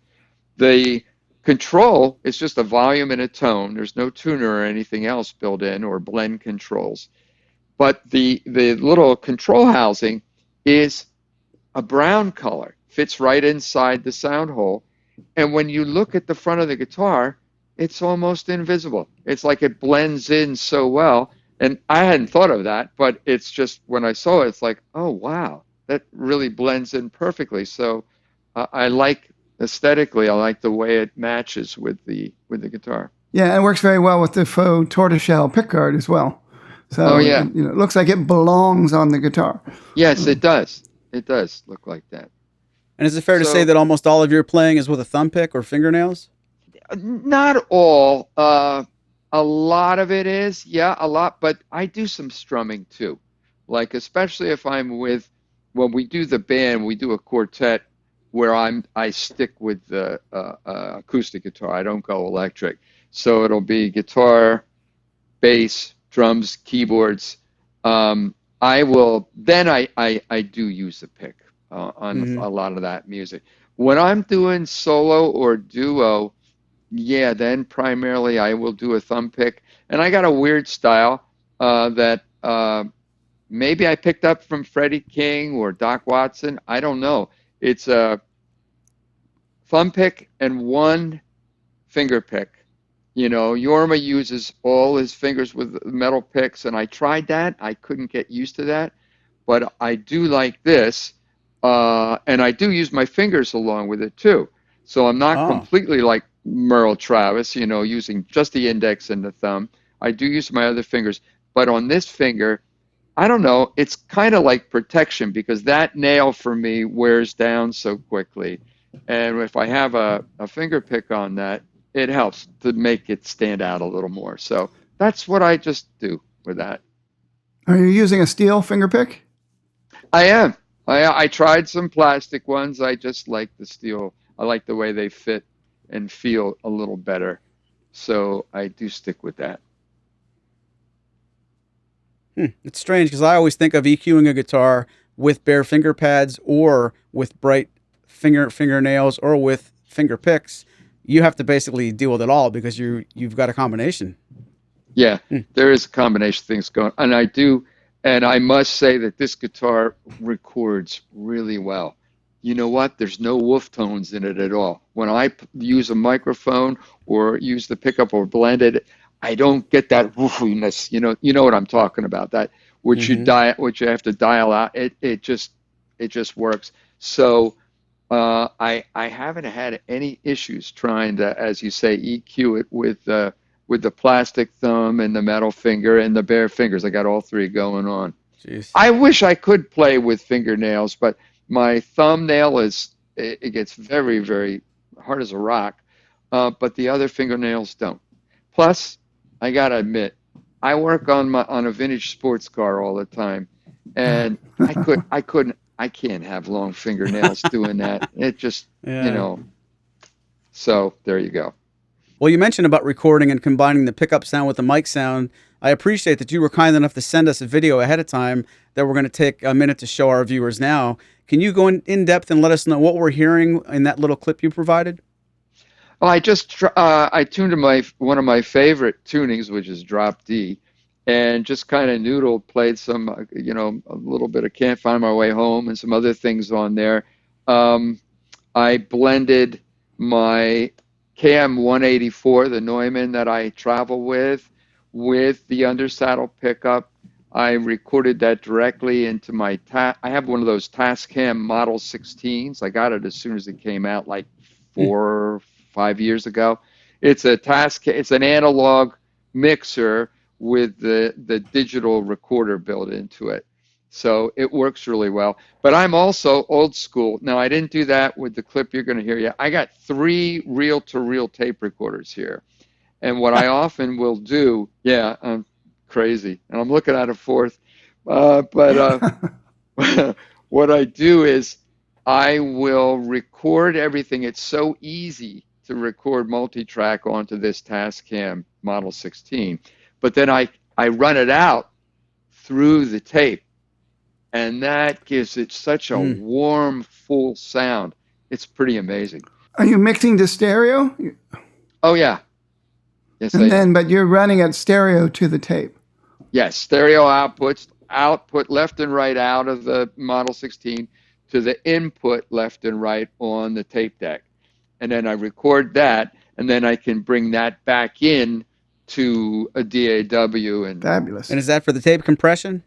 The control is just a volume and a tone. There's no tuner or anything else built in or blend controls. But the little control housing is a brown color, fits right inside the sound hole. And when you look at the front of the guitar, it's almost invisible. It's like it blends in so well. And I hadn't thought of that, but it's just when I saw it, it's like, oh, wow, that really blends in perfectly. So I like aesthetically, I like the way it matches with the guitar. Yeah, it works very well with the faux tortoiseshell pickguard as well. So Oh, yeah. it looks like it belongs on the guitar. Yes, it does. It does look like that. And is it fair to say So- that almost all of your playing is with a thumb pick or fingernails? Not all. A lot of it is, yeah, a lot. But I do some strumming too, like especially if I'm when we do the band, we do a quartet where I stick with the acoustic guitar. I don't go electric, so it'll be guitar, bass, drums, keyboards. I will then I do use the pick on a lot of that music. When I'm doing solo or duo, yeah, then primarily I will do a thumb pick. And I got a weird style that maybe I picked up from Freddie King or Doc Watson. I don't know. It's a thumb pick and one finger pick. Yorma uses all his fingers with metal picks, and I tried that. I couldn't get used to that. But I do like this, and I do use my fingers along with it too. So I'm not completely like Merle Travis, using just the index and the thumb. I do use my other fingers, but on this finger, I don't know, it's kind of like protection because that nail for me wears down so quickly. And if I have a finger pick on that, it helps to make it stand out a little more. So that's what I just do with that. Are you using a steel finger pick? I am. I tried some plastic ones. I just like the steel. I like the way they fit and feel a little better. So I do stick with that. It's strange because I always think of EQing a guitar with bare finger pads or with bright fingernails or with finger picks. You have to basically deal with it all because you've got a combination. Yeah, there is a combination of things going on. And I do, and I must say that this guitar records really well. You know what? There's no wolf tones in it at all. When I use a microphone or use the pickup or blend it, I don't get that woofiness. You know what I'm talking about. That which which you have to dial out. It just works. So I haven't had any issues trying to, as you say, EQ it with the plastic thumb and the metal finger and the bare fingers. I got all three going on. Jeez. I wish I could play with fingernails, but my thumbnail it gets very, very hard as a rock, but the other fingernails don't. Plus, I gotta admit, I work on a vintage sports car all the time, and I can't have long fingernails doing that. It just, So there you go. Well, you mentioned about recording and combining the pickup sound with the mic sound. I appreciate that you were kind enough to send us a video ahead of time that we're going to take a minute to show our viewers now. Can you go in depth and let us know what we're hearing in that little clip you provided? Well, I tuned to one of my favorite tunings, which is drop D, and just kind of noodled, played some, a little bit of Can't Find My Way Home and some other things on there. I blended my KM 184, the Neumann that I travel with the undersaddle pickup. I recorded that directly into my I have one of those Tascam Model 16s. I got it as soon as it came out, like 4 or 5 years ago. It's an analog mixer with the digital recorder built into it. So it works really well. But I'm also old school. Now, I didn't do that with the clip you're going to hear yet. I got 3 reel-to-reel tape recorders here. And what I often will do, yeah, I'm crazy. And I'm looking at a fourth. But what I do is I will record everything. It's so easy to record multi-track onto this Tascam Model 16. But then I run it out through the tape. And that gives it such a warm, full sound. It's pretty amazing. Are you mixing to stereo? Oh, yeah. Yes, but you're running at stereo to the tape. Yes, stereo output left and right out of the Model 16 to the input left and right on the tape deck. And then I record that, and then I can bring that back in to a DAW. Fabulous. And is that for the tape compression?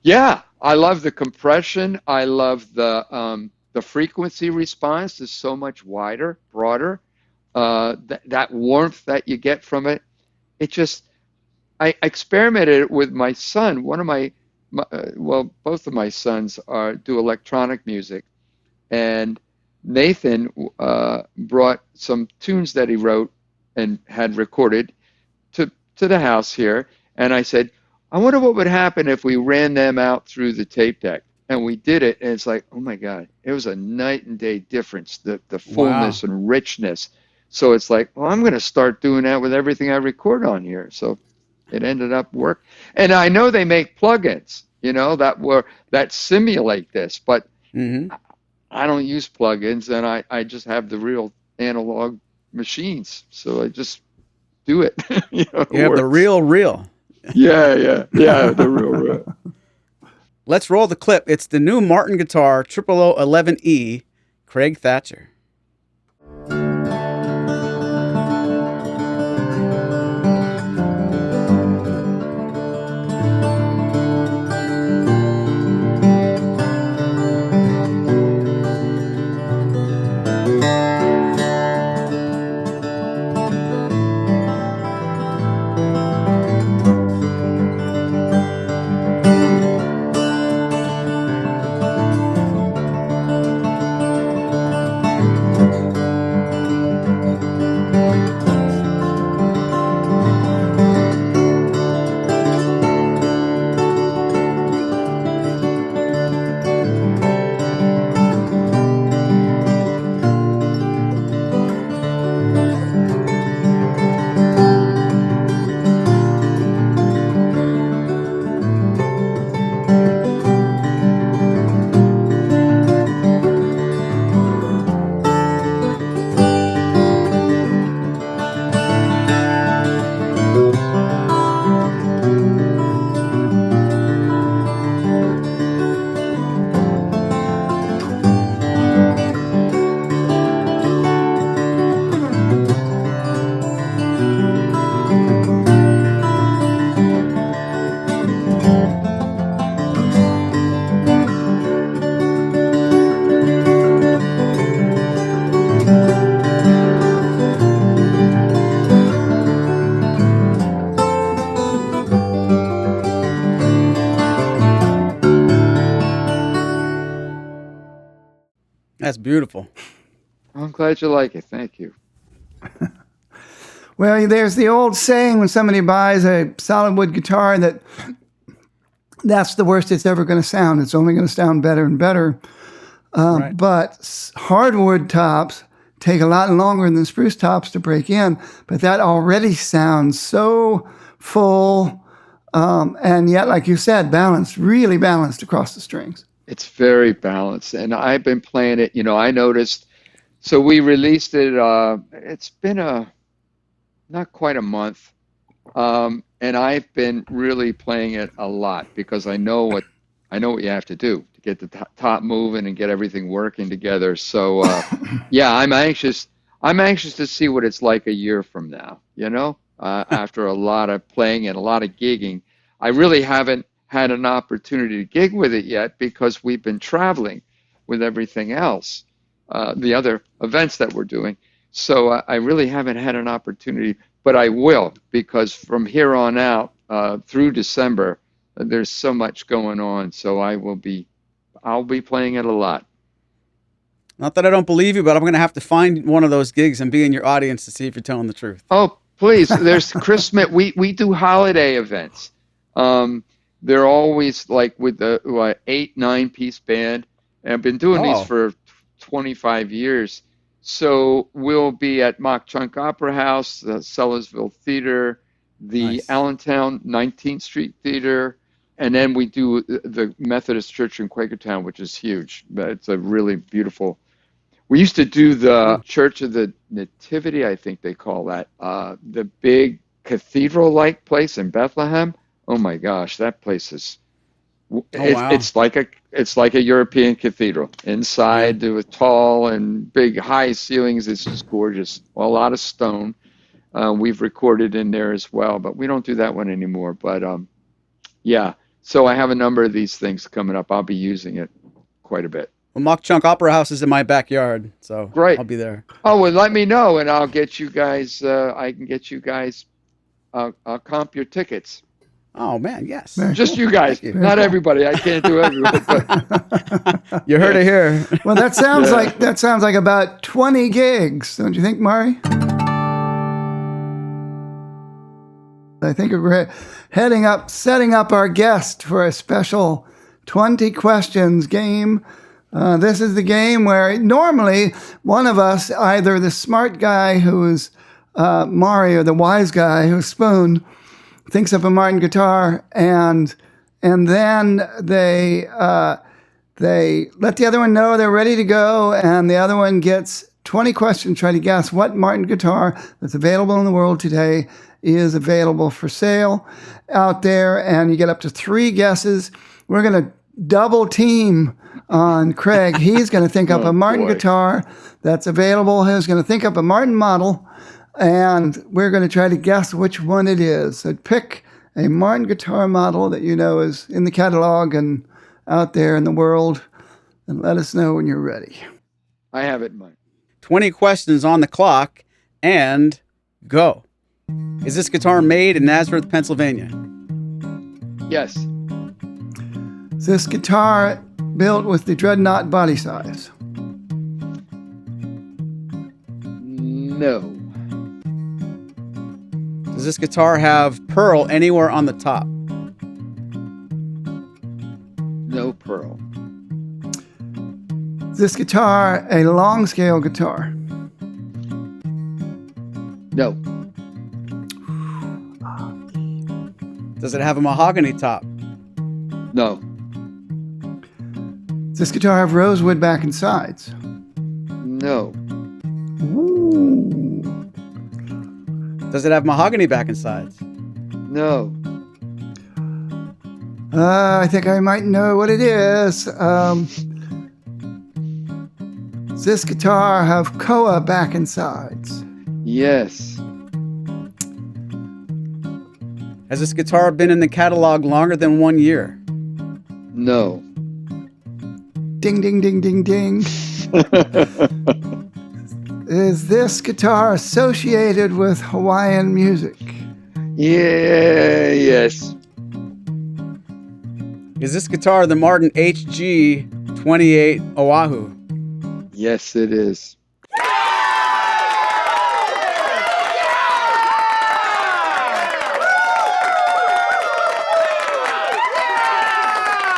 Yeah, I love the compression. I love the frequency response is so much wider, broader. That warmth that you get from it. I experimented with my son. Both of my sons do electronic music, and Nathan brought some tunes that he wrote and had recorded to the house here, and I said, I wonder what would happen if we ran them out through the tape deck. And we did it, and it's like, oh my God, it was a night and day difference, the fullness and richness. So it's like, well, I'm going to start doing that with everything I record on here. So it ended up work. And I know they make plugins, that simulate this, but I don't use plugins, and I just have the real analog machines. So I just do it. You have the real. Yeah, the real. Let's roll the clip. It's the new Martin guitar 0011E, Craig Thatcher. That's beautiful. I'm glad you like it. Thank you. Well, there's the old saying when somebody buys a solid wood guitar that's the worst it's ever going to sound. It's only going to sound better and better. Right. But hardwood tops take a lot longer than spruce tops to break in, but that already sounds so full, and yet, like you said, balanced, really balanced across the strings. It's very balanced, and I've been playing it. I noticed. So we released it. It's been not quite a month, and and I've been really playing it a lot because I know what you have to do to get the top moving and get everything working together. So yeah, I'm anxious to see what it's like a year from now, after a lot of playing and a lot of gigging. I really haven't had an opportunity to gig with it yet because we've been traveling with everything else, the other events that we're doing. So I really haven't had an opportunity, but I will, because from here on out through December, there's so much going on. So I'll be playing it a lot. Not that I don't believe you, but I'm going to have to find one of those gigs and be in your audience to see if you're telling the truth. Oh, please. There's Christmas. We do holiday events. They're always like with the 8-9-piece band. And I've been doing these for 25 years. So we'll be at Mock Chunk Opera House, the Sellersville Theater, the Allentown 19th Street Theater, and then we do the Methodist Church in Quakertown, which is huge. It's a really beautiful. We used to do the Church of the Nativity, I think they call that, the big cathedral-like place in Bethlehem. Oh my gosh, that place is. It's like a European cathedral inside with tall and big high ceilings. It's just gorgeous. Well, a lot of stone. We've recorded in there as well, but we don't do that one anymore. But yeah, so I have a number of these things coming up. I'll be using it quite a bit. Well, Mock Chunk Opera House is in my backyard, so great. I'll be there. Oh, well, let me know, and I'll get you guys. I can get you guys. I'll comp your tickets. Oh man, yes. Just you guys, not everybody. I can't do everyone. But you heard it here. Well, that sounds like about 20 gigs, don't you think, Maury? I think we're setting up our guest for a special 20 questions game. This is the game where normally one of us, either the smart guy who is Maury or the wise guy who's Spoon, thinks up a Martin guitar, and then they let the other one know they're ready to go, and the other one gets 20 questions trying to guess what Martin guitar that's available in the world today is available for sale out there, and you get up to 3 guesses. We're going to double team on Craig. He's going to think up a Martin guitar that's available. He's going to think up a Martin model, and we're going to try to guess which one it is. So pick a Martin guitar model that you know is in the catalog and out there in the world, and let us know when you're ready. I have it in mind. 20 questions on the clock, and go. Is this guitar made in Nazareth, Pennsylvania? Yes. Is this guitar built with the Dreadnought body size? No. Does this guitar have pearl anywhere on the top? No pearl. Is this guitar a long scale guitar? No. Does it have a mahogany top? No. Does this guitar have rosewood back and sides? No. Ooh. Does it have mahogany back and sides? No. I think I might know what it is. Does this guitar have koa back and sides? Yes. Has this guitar been in the catalog longer than 1 year? No. Ding, ding, ding, ding, ding. Is this guitar associated with Hawaiian music? Yeah, yes. Is this guitar the Martin HG 28 Oahu? Yes, it is.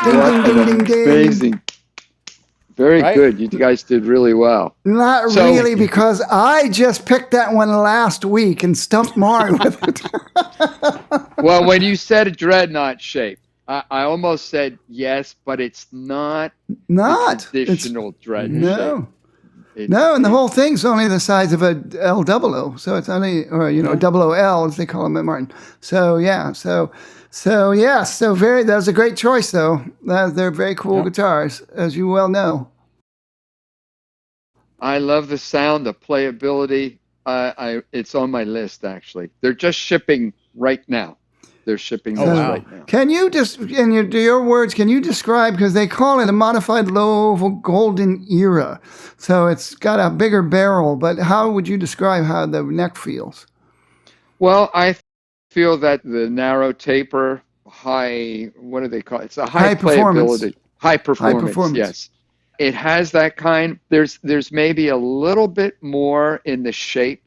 Ding, ding, ding, ding, ding. Amazing. Very good. You guys did really well. Not really, because I just picked that one last week and stumped Maury with it. Well, when you said a dreadnought shape, I almost said yes, but it's not Not traditional dreadnought shape. No, and the whole thing's only the size of a L00, so it's only, or double OL as they call them at Martin. So yeah, so that was a great choice though. They're very cool guitars, as you well know. I love the sound, the playability. It's on my list actually. They're just shipping right now. They're shipping this right now. Can you just, in your words, can you describe, because they call it a modified low golden era, so it's got a bigger barrel, but how would you describe how the neck feels? Well, I feel that the narrow taper, what do they call it? It's a high performance. playability. High performance, yes. It has that kind. There's maybe a little bit more in the shape.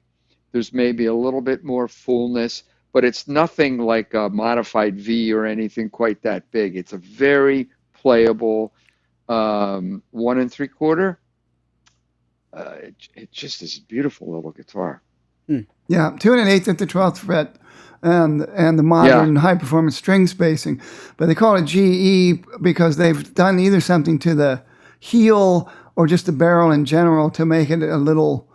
There's maybe a little bit more fullness, but it's nothing like a modified V or anything quite that big. It's a very playable 1 3/4. It just is a beautiful little guitar. Yeah, 2 1/8 at the 12th fret, and the modern high performance string spacing, but they call it GE because they've done either something to the heel or just the barrel in general to make it a little.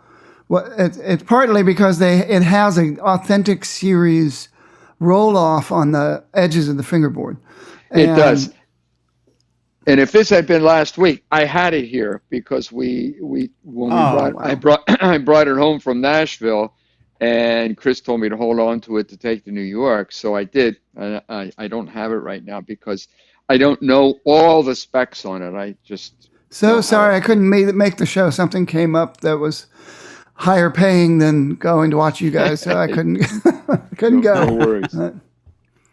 Well, it's partly because it has an authentic series roll off on the edges of the fingerboard. It does. And if this had been last week, I had it here because I brought it home from Nashville, and Chris told me to hold on to it to take to New York, so I did. I don't have it right now because I don't know all the specs on it. I just sorry I couldn't make the show. Something came up that was higher paying than going to watch you guys, so I couldn't go. No worries.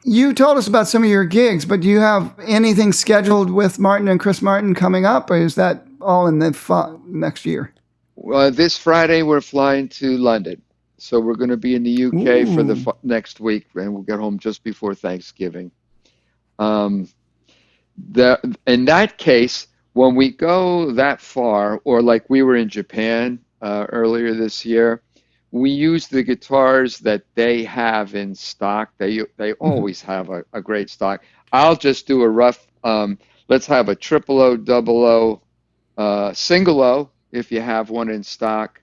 You told us about some of your gigs, but do you have anything scheduled with Martin and Chris Martin coming up, or is that all in the next year? Well, this Friday we're flying to London, so we're going to be in the UK for the next week, and we'll get home just before Thanksgiving. In that case, when we go that far, or like we were in Japan earlier this year, we use the guitars that they have in stock. They always have a great stock. I'll just do a rough, let's have a triple O, double O, single O, if you have one in stock.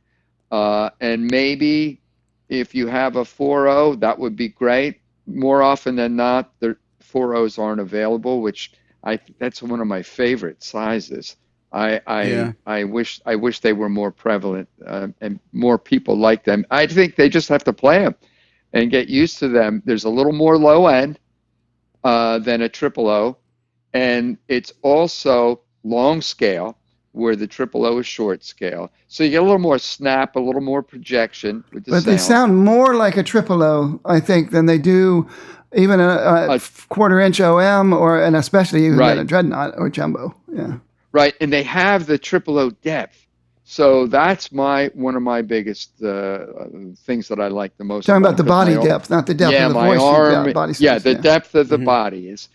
And maybe if you have a 4.0, that would be great. More often than not, the 4.0s aren't available, which that's one of my favorite sizes. I wish they were more prevalent and more people like them. I think they just have to play them and get used to them. There's a little more low end than a triple O, and it's also long scale where the triple O is short scale. So you get a little more snap, a little more projection with the sound. But they sound more like a triple O, I think, than they do even a quarter-inch OM and especially even a dreadnought or jumbo. Yeah. Right, and they have the triple O depth, so that's one of my biggest things that I like the most. Talking about the body depth, not the depth of the voice. Arm, the depth of the body is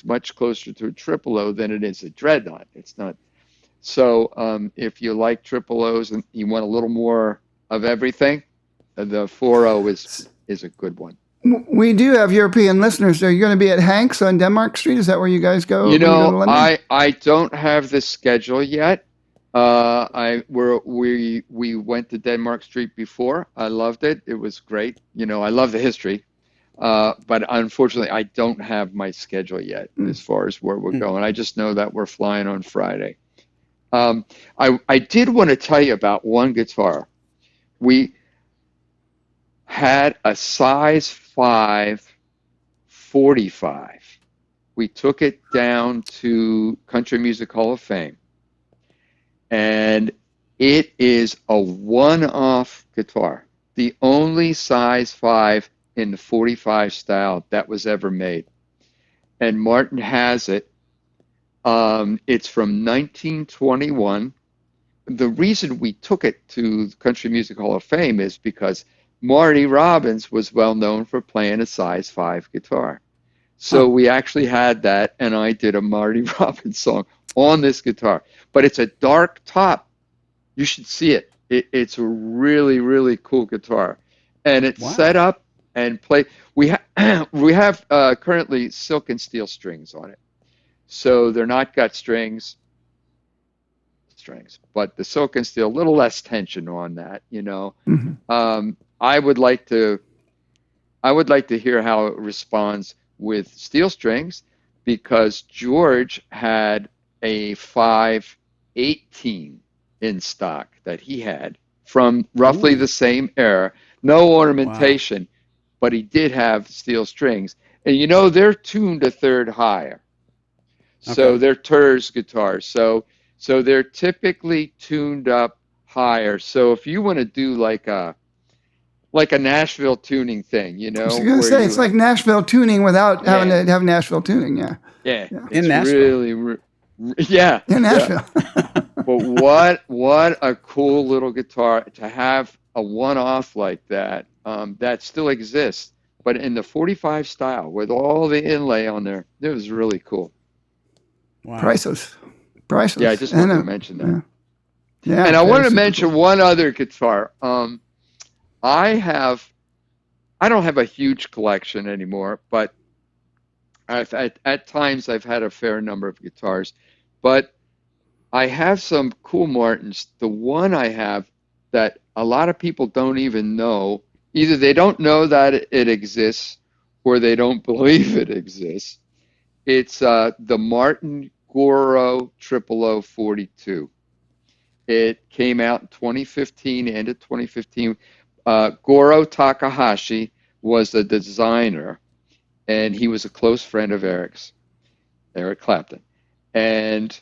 much closer to a triple O than it is a dreadnought. It's not. So if you like triple O's and you want a little more of everything, the 4.0 is a good one. We do have European listeners. Are you going to be at Hank's on Denmark Street? Is that where you guys go? I don't have the schedule yet. We went to Denmark Street before. I loved it. It was great. I love the history. But unfortunately, I don't have my schedule yet as far as where we're going. I just know that we're flying on Friday. I did want to tell you about one guitar. We had a size 5 45. We took it down to Country Music Hall of Fame, and it is a one-off guitar, the only size 5 in the 45 style that was ever made, and Martin has it. It's from 1921. The reason we took it to the Country Music Hall of Fame is because Marty Robbins was well known for playing a size 5 guitar. So we actually had that, and I did a Marty Robbins song on this guitar. But it's a dark top. You should see it. It's a really, really cool guitar. And it's set up and play. We have currently silk and steel strings on it. So they're not gut strings. strings, but the silk and steel, a little less tension on that, you know. Mm-hmm. I would like to hear how it responds with steel strings, because George had a 518 in stock that he had from roughly the same era. No ornamentation, but he did have steel strings. And you know, they're tuned a third higher. So they're Turs guitars. So they're typically tuned up higher. So if you want to do like a Nashville tuning thing, you know. I was going to say, it's like Nashville tuning without having to have Nashville tuning, Yeah. In Nashville. Really, in Nashville. But what a cool little guitar to have, a one-off like that, that still exists, but in the 45 style with all the inlay on there. It was really cool. Wow. Priceless. Yeah, I just wanted to mention that. Yeah, and I wanted to mention one other guitar. I don't have a huge collection anymore, but at times I've had a fair number of guitars. But I have some cool Martins. The one I have that a lot of people don't even know, either they don't know that it exists or they don't believe it exists. It's the Martin Goro 00042. It came out in 2015, end of 2015. Goro Takahashi was the designer, and he was a close friend of Eric's, Eric Clapton. And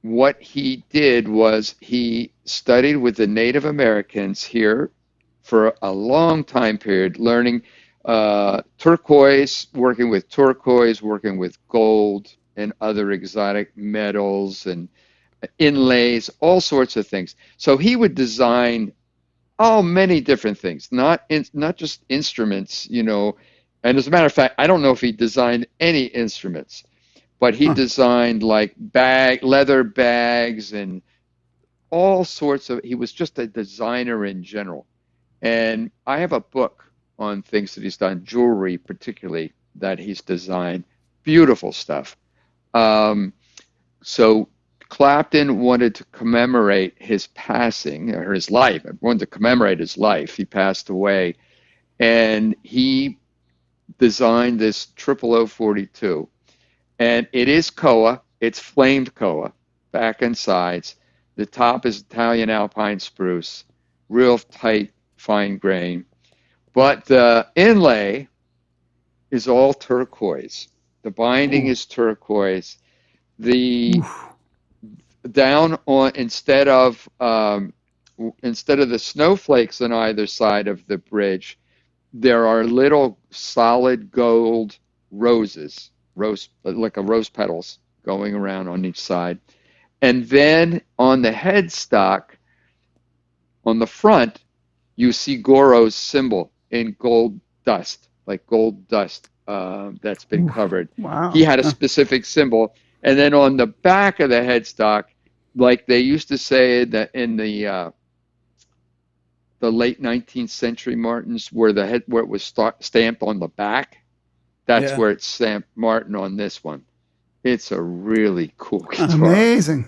what he did was he studied with the Native Americans here for a long time period, learning turquoise, working with gold and other exotic metals and inlays, all sorts of things. So he would design many different things, not just instruments, you know. And as a matter of fact, I don't know if he designed any instruments, but he designed like leather bags and all sorts of, he was just a designer in general. And I have a book on things that he's done, jewelry particularly, that he's designed. Beautiful stuff. So Clapton wanted to commemorate his passing, or his life. Wanted to commemorate his life. He passed away, and he designed this 00042. And it is koa. It's flamed koa, back and sides. The top is Italian alpine spruce, real tight, fine grain. But the inlay is all turquoise. The binding is turquoise. The down on, instead of the snowflakes on either side of the bridge, there are little solid gold roses, like a rose petals going around on each side. And then on the headstock, on the front, you see Goro's symbol in gold dust, like gold dust that's been covered. Wow. He had a specific symbol. And then on the back of the headstock, like they used to say that in the late 19th century Martins, where it was stamped on the back, that's where it's stamped Martin on this one. It's a really cool guitar. Amazing.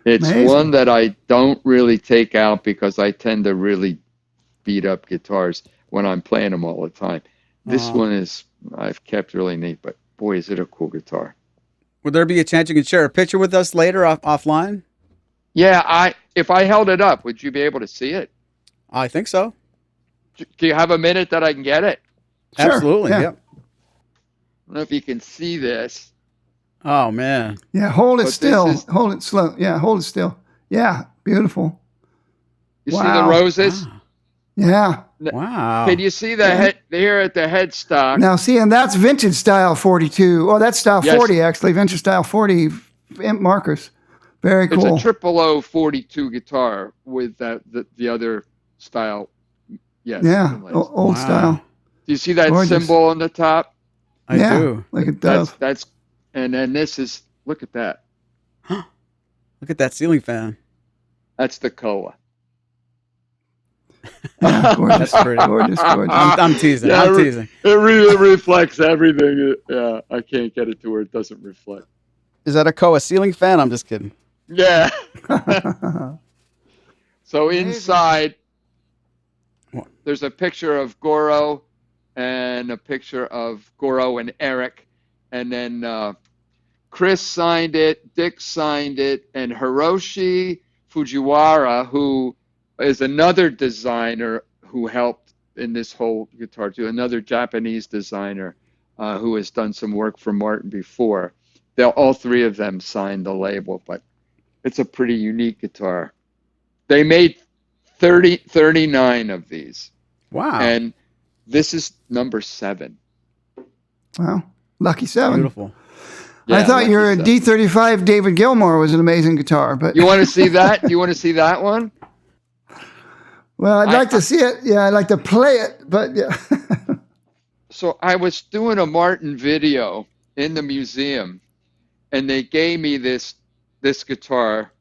It's one that I don't really take out because I tend to really beat up guitars when I'm playing them all the time. This one I've kept really neat, but boy, is it a cool guitar. Would there be a chance you could share a picture with us later offline? Yeah, if I held it up, would you be able to see it? I think so. Do you have a minute that I can get it? Sure. Absolutely. Yeah. Yep. I don't know if you can see this. Oh man. Yeah, hold it But still. Hold it slow. Yeah, hold it still. Yeah, beautiful. You see the roses? Yeah. Wow. Can you see the head here at the headstock? Now, see, and that's vintage style 42. Oh, that's style Yes. 40, actually. Vintage style 40 markers. Very cool. It's a 00042 guitar with the other style. Yes. Yeah, inlays. old style. Do you see that Gorgeous. symbol on the top? I do. Like a dove. That's and then this is, look at that. Look at that ceiling fan. That's the koa. Yeah, gorgeous. That's pretty. Gorgeous. I'm teasing. Yeah, I'm teasing. It really reflects everything. Yeah, I can't get it to where it doesn't reflect. Is that a Koa ceiling fan? I'm just kidding. Yeah. So Amazing. inside, there's a picture of Goro and a picture of Goro and Eric. And then Chris signed it, Dick signed it, and Hiroshi Fujiwara, who is another designer who helped in this whole guitar too, another Japanese designer who has done some work for Martin before. All three of them signed the label, but it's a pretty unique guitar. They made 39 of these. Wow. And this is number 7. Wow. Lucky 7. Beautiful. I Yeah, thought your lucky 7. D35 David Gilmour was an amazing guitar, but You want to see that? You want to see that one? well, I'd like to see it. Yeah, I'd like to play it, but yeah. So I was doing a Martin video in the museum, and they gave me this guitar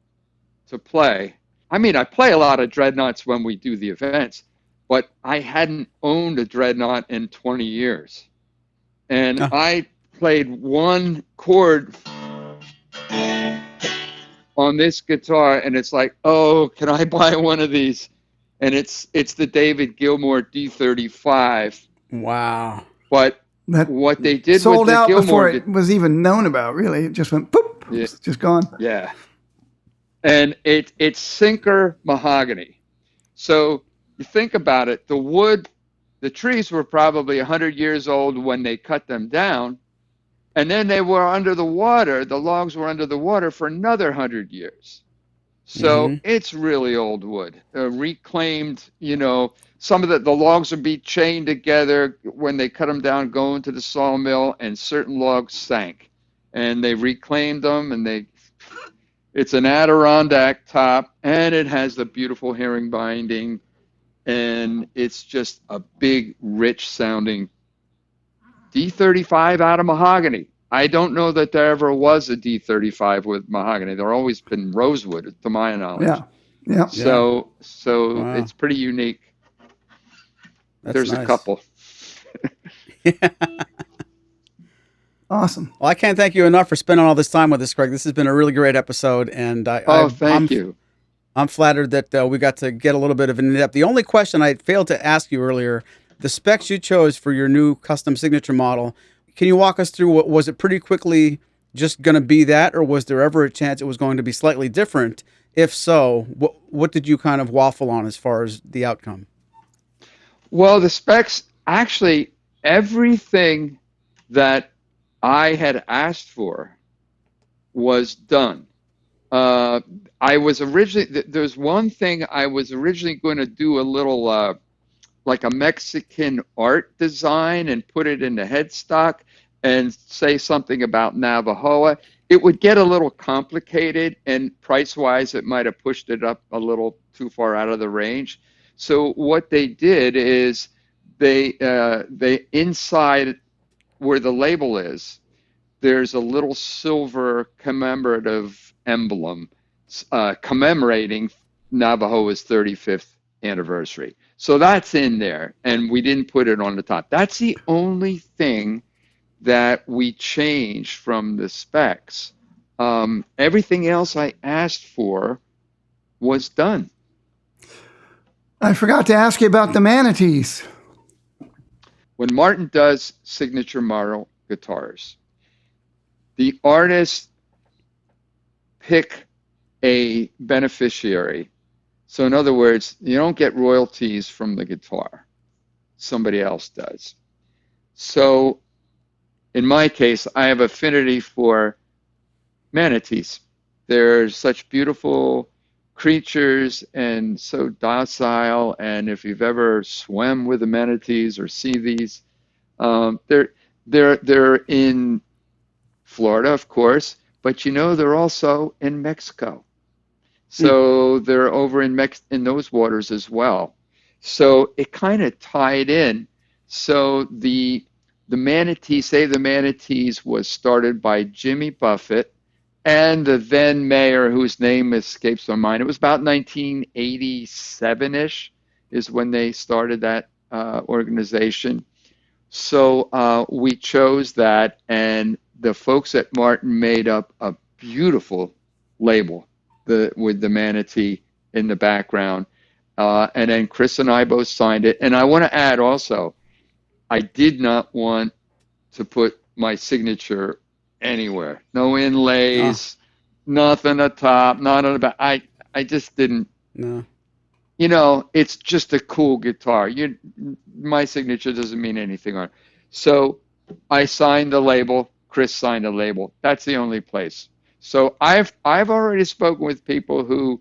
to play. I mean, I play a lot of dreadnoughts when we do the events, but I hadn't owned a dreadnought in 20 years. And I played one chord on this guitar, and it's like, oh, can I buy one of these? And it's the David Gilmour D35. Wow. But That what they did sold with the out Gilmour before it was even known about, really. It just went poop. Yeah. It's just gone. Yeah. And it's sinker mahogany. So you think about it, the wood, the trees were probably 100 years old when they cut them down, and then they were under the water, the logs were under the water for another 100 years. So it's really old wood, reclaimed, some of the logs would be chained together when they cut them down, go into the sawmill, and certain logs sank. And they reclaimed them, and it's an Adirondack top, and it has the beautiful herring binding, and it's just a big, rich sounding D35 out of mahogany. I don't know that there ever was a D35 with mahogany. There always been rosewood, to my knowledge. Yeah. So Wow. it's pretty unique. There's nice. a couple. Awesome. Well, I can't thank you enough for spending all this time with us, Craig. This has been a really great episode, and Thank you. I'm flattered that we got to get a little bit of an in-depth. The only question I failed to ask you earlier, the specs you chose for your new custom signature model, can you walk us through was it pretty quickly just going to be that, or was there ever a chance it was going to be slightly different? If so, what did you kind of waffle on as far as the outcome? Well, the specs, actually, everything that I had asked for was done. I was originally, there's one thing I was originally going to do a little, like a Mexican art design and put it in the headstock and say something about Navajoa. It would get a little complicated, and price-wise, it might have pushed it up a little too far out of the range. So what they did is they inside where the label is, there's a little silver commemorative emblem commemorating Navajoa's 35th anniversary. So that's in there, and we didn't put it on the top. That's the only thing that we changed from the specs. Everything else I asked for was done. I forgot to ask you about the manatees. When Martin does signature model guitars, the artists pick a beneficiary. So in other words, you don't get royalties from the guitar. Somebody else does. So in my case, I have affinity for manatees. They're such beautiful creatures and so docile. And if you've ever swam with the manatees or see these, they're in Florida, of course, but they're also in Mexico. So they're over in those waters as well. So it kind of tied in. So the manatees was started by Jimmy Buffett and the then mayor, whose name escapes my mind. It was about 1987-ish is when they started that organization. So we chose that, and the folks at Martin made up a beautiful label. the manatee in the background. And then Chris and I both signed it. And I want to add also, I did not want to put my signature anywhere. No inlays, nothing at the top, not on the back. I just didn't. No. You know, it's just a cool guitar. My signature doesn't mean anything on it. So I signed the label. Chris signed the label. That's the only place. So I've already spoken with people who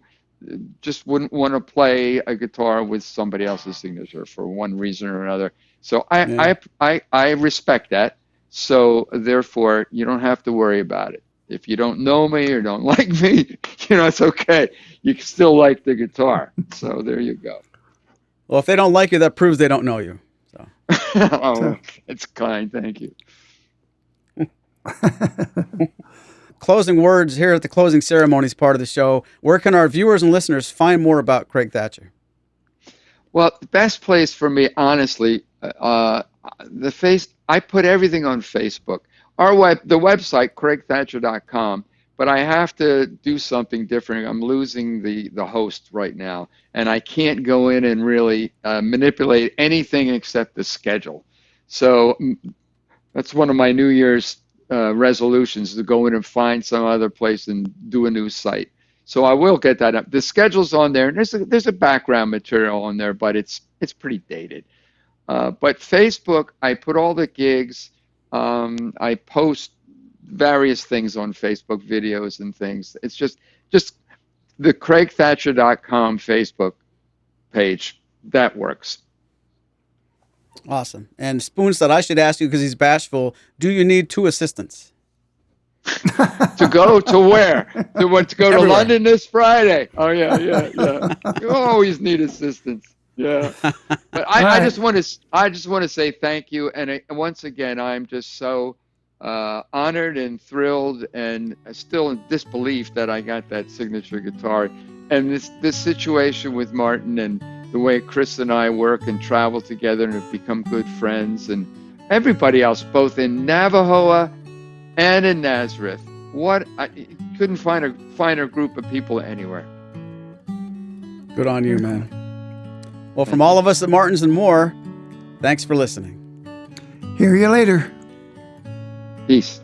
just wouldn't want to play a guitar with somebody else's signature for one reason or another. So I respect that. So therefore, you don't have to worry about it. If you don't know me or don't like me, it's okay. You can still like the guitar. So there you go. Well, if they don't like you, that proves they don't know you. So. Oh, it's kind. Thank you. Closing words here at the closing ceremonies part of the show. Where can our viewers and listeners find more about Craig Thatcher? Well, the best place for me, honestly, I put everything on Facebook. The website, craigthatcher.com, but I have to do something different. I'm losing the host right now, and I can't go in and really manipulate anything except the schedule. So that's one of my New Year's resolutions, to go in and find some other place and do a new site. So I will get that up. The schedule's on there, and there's a background material on there, but it's pretty dated. But Facebook, I put all the gigs. I post various things on Facebook, videos and things. It's just the craigthatcher.com Facebook page. That works. Awesome. And Spoon said I should ask you, because he's bashful, do you need 2 assistants? To go to where? To go Everywhere. to London this Friday? Oh yeah. You always need assistance. Yeah. But I just want to say thank you, and once again, I'm just so honored and thrilled, and still in disbelief that I got that signature guitar. And this situation with Martin, and the way Chris and I work and travel together and have become good friends, and everybody else, both in Navajo and in Nazareth. I couldn't find a finer group of people anywhere. Good on you, man. Well, from all of us at Martins and More, thanks for listening. Hear you later. Peace.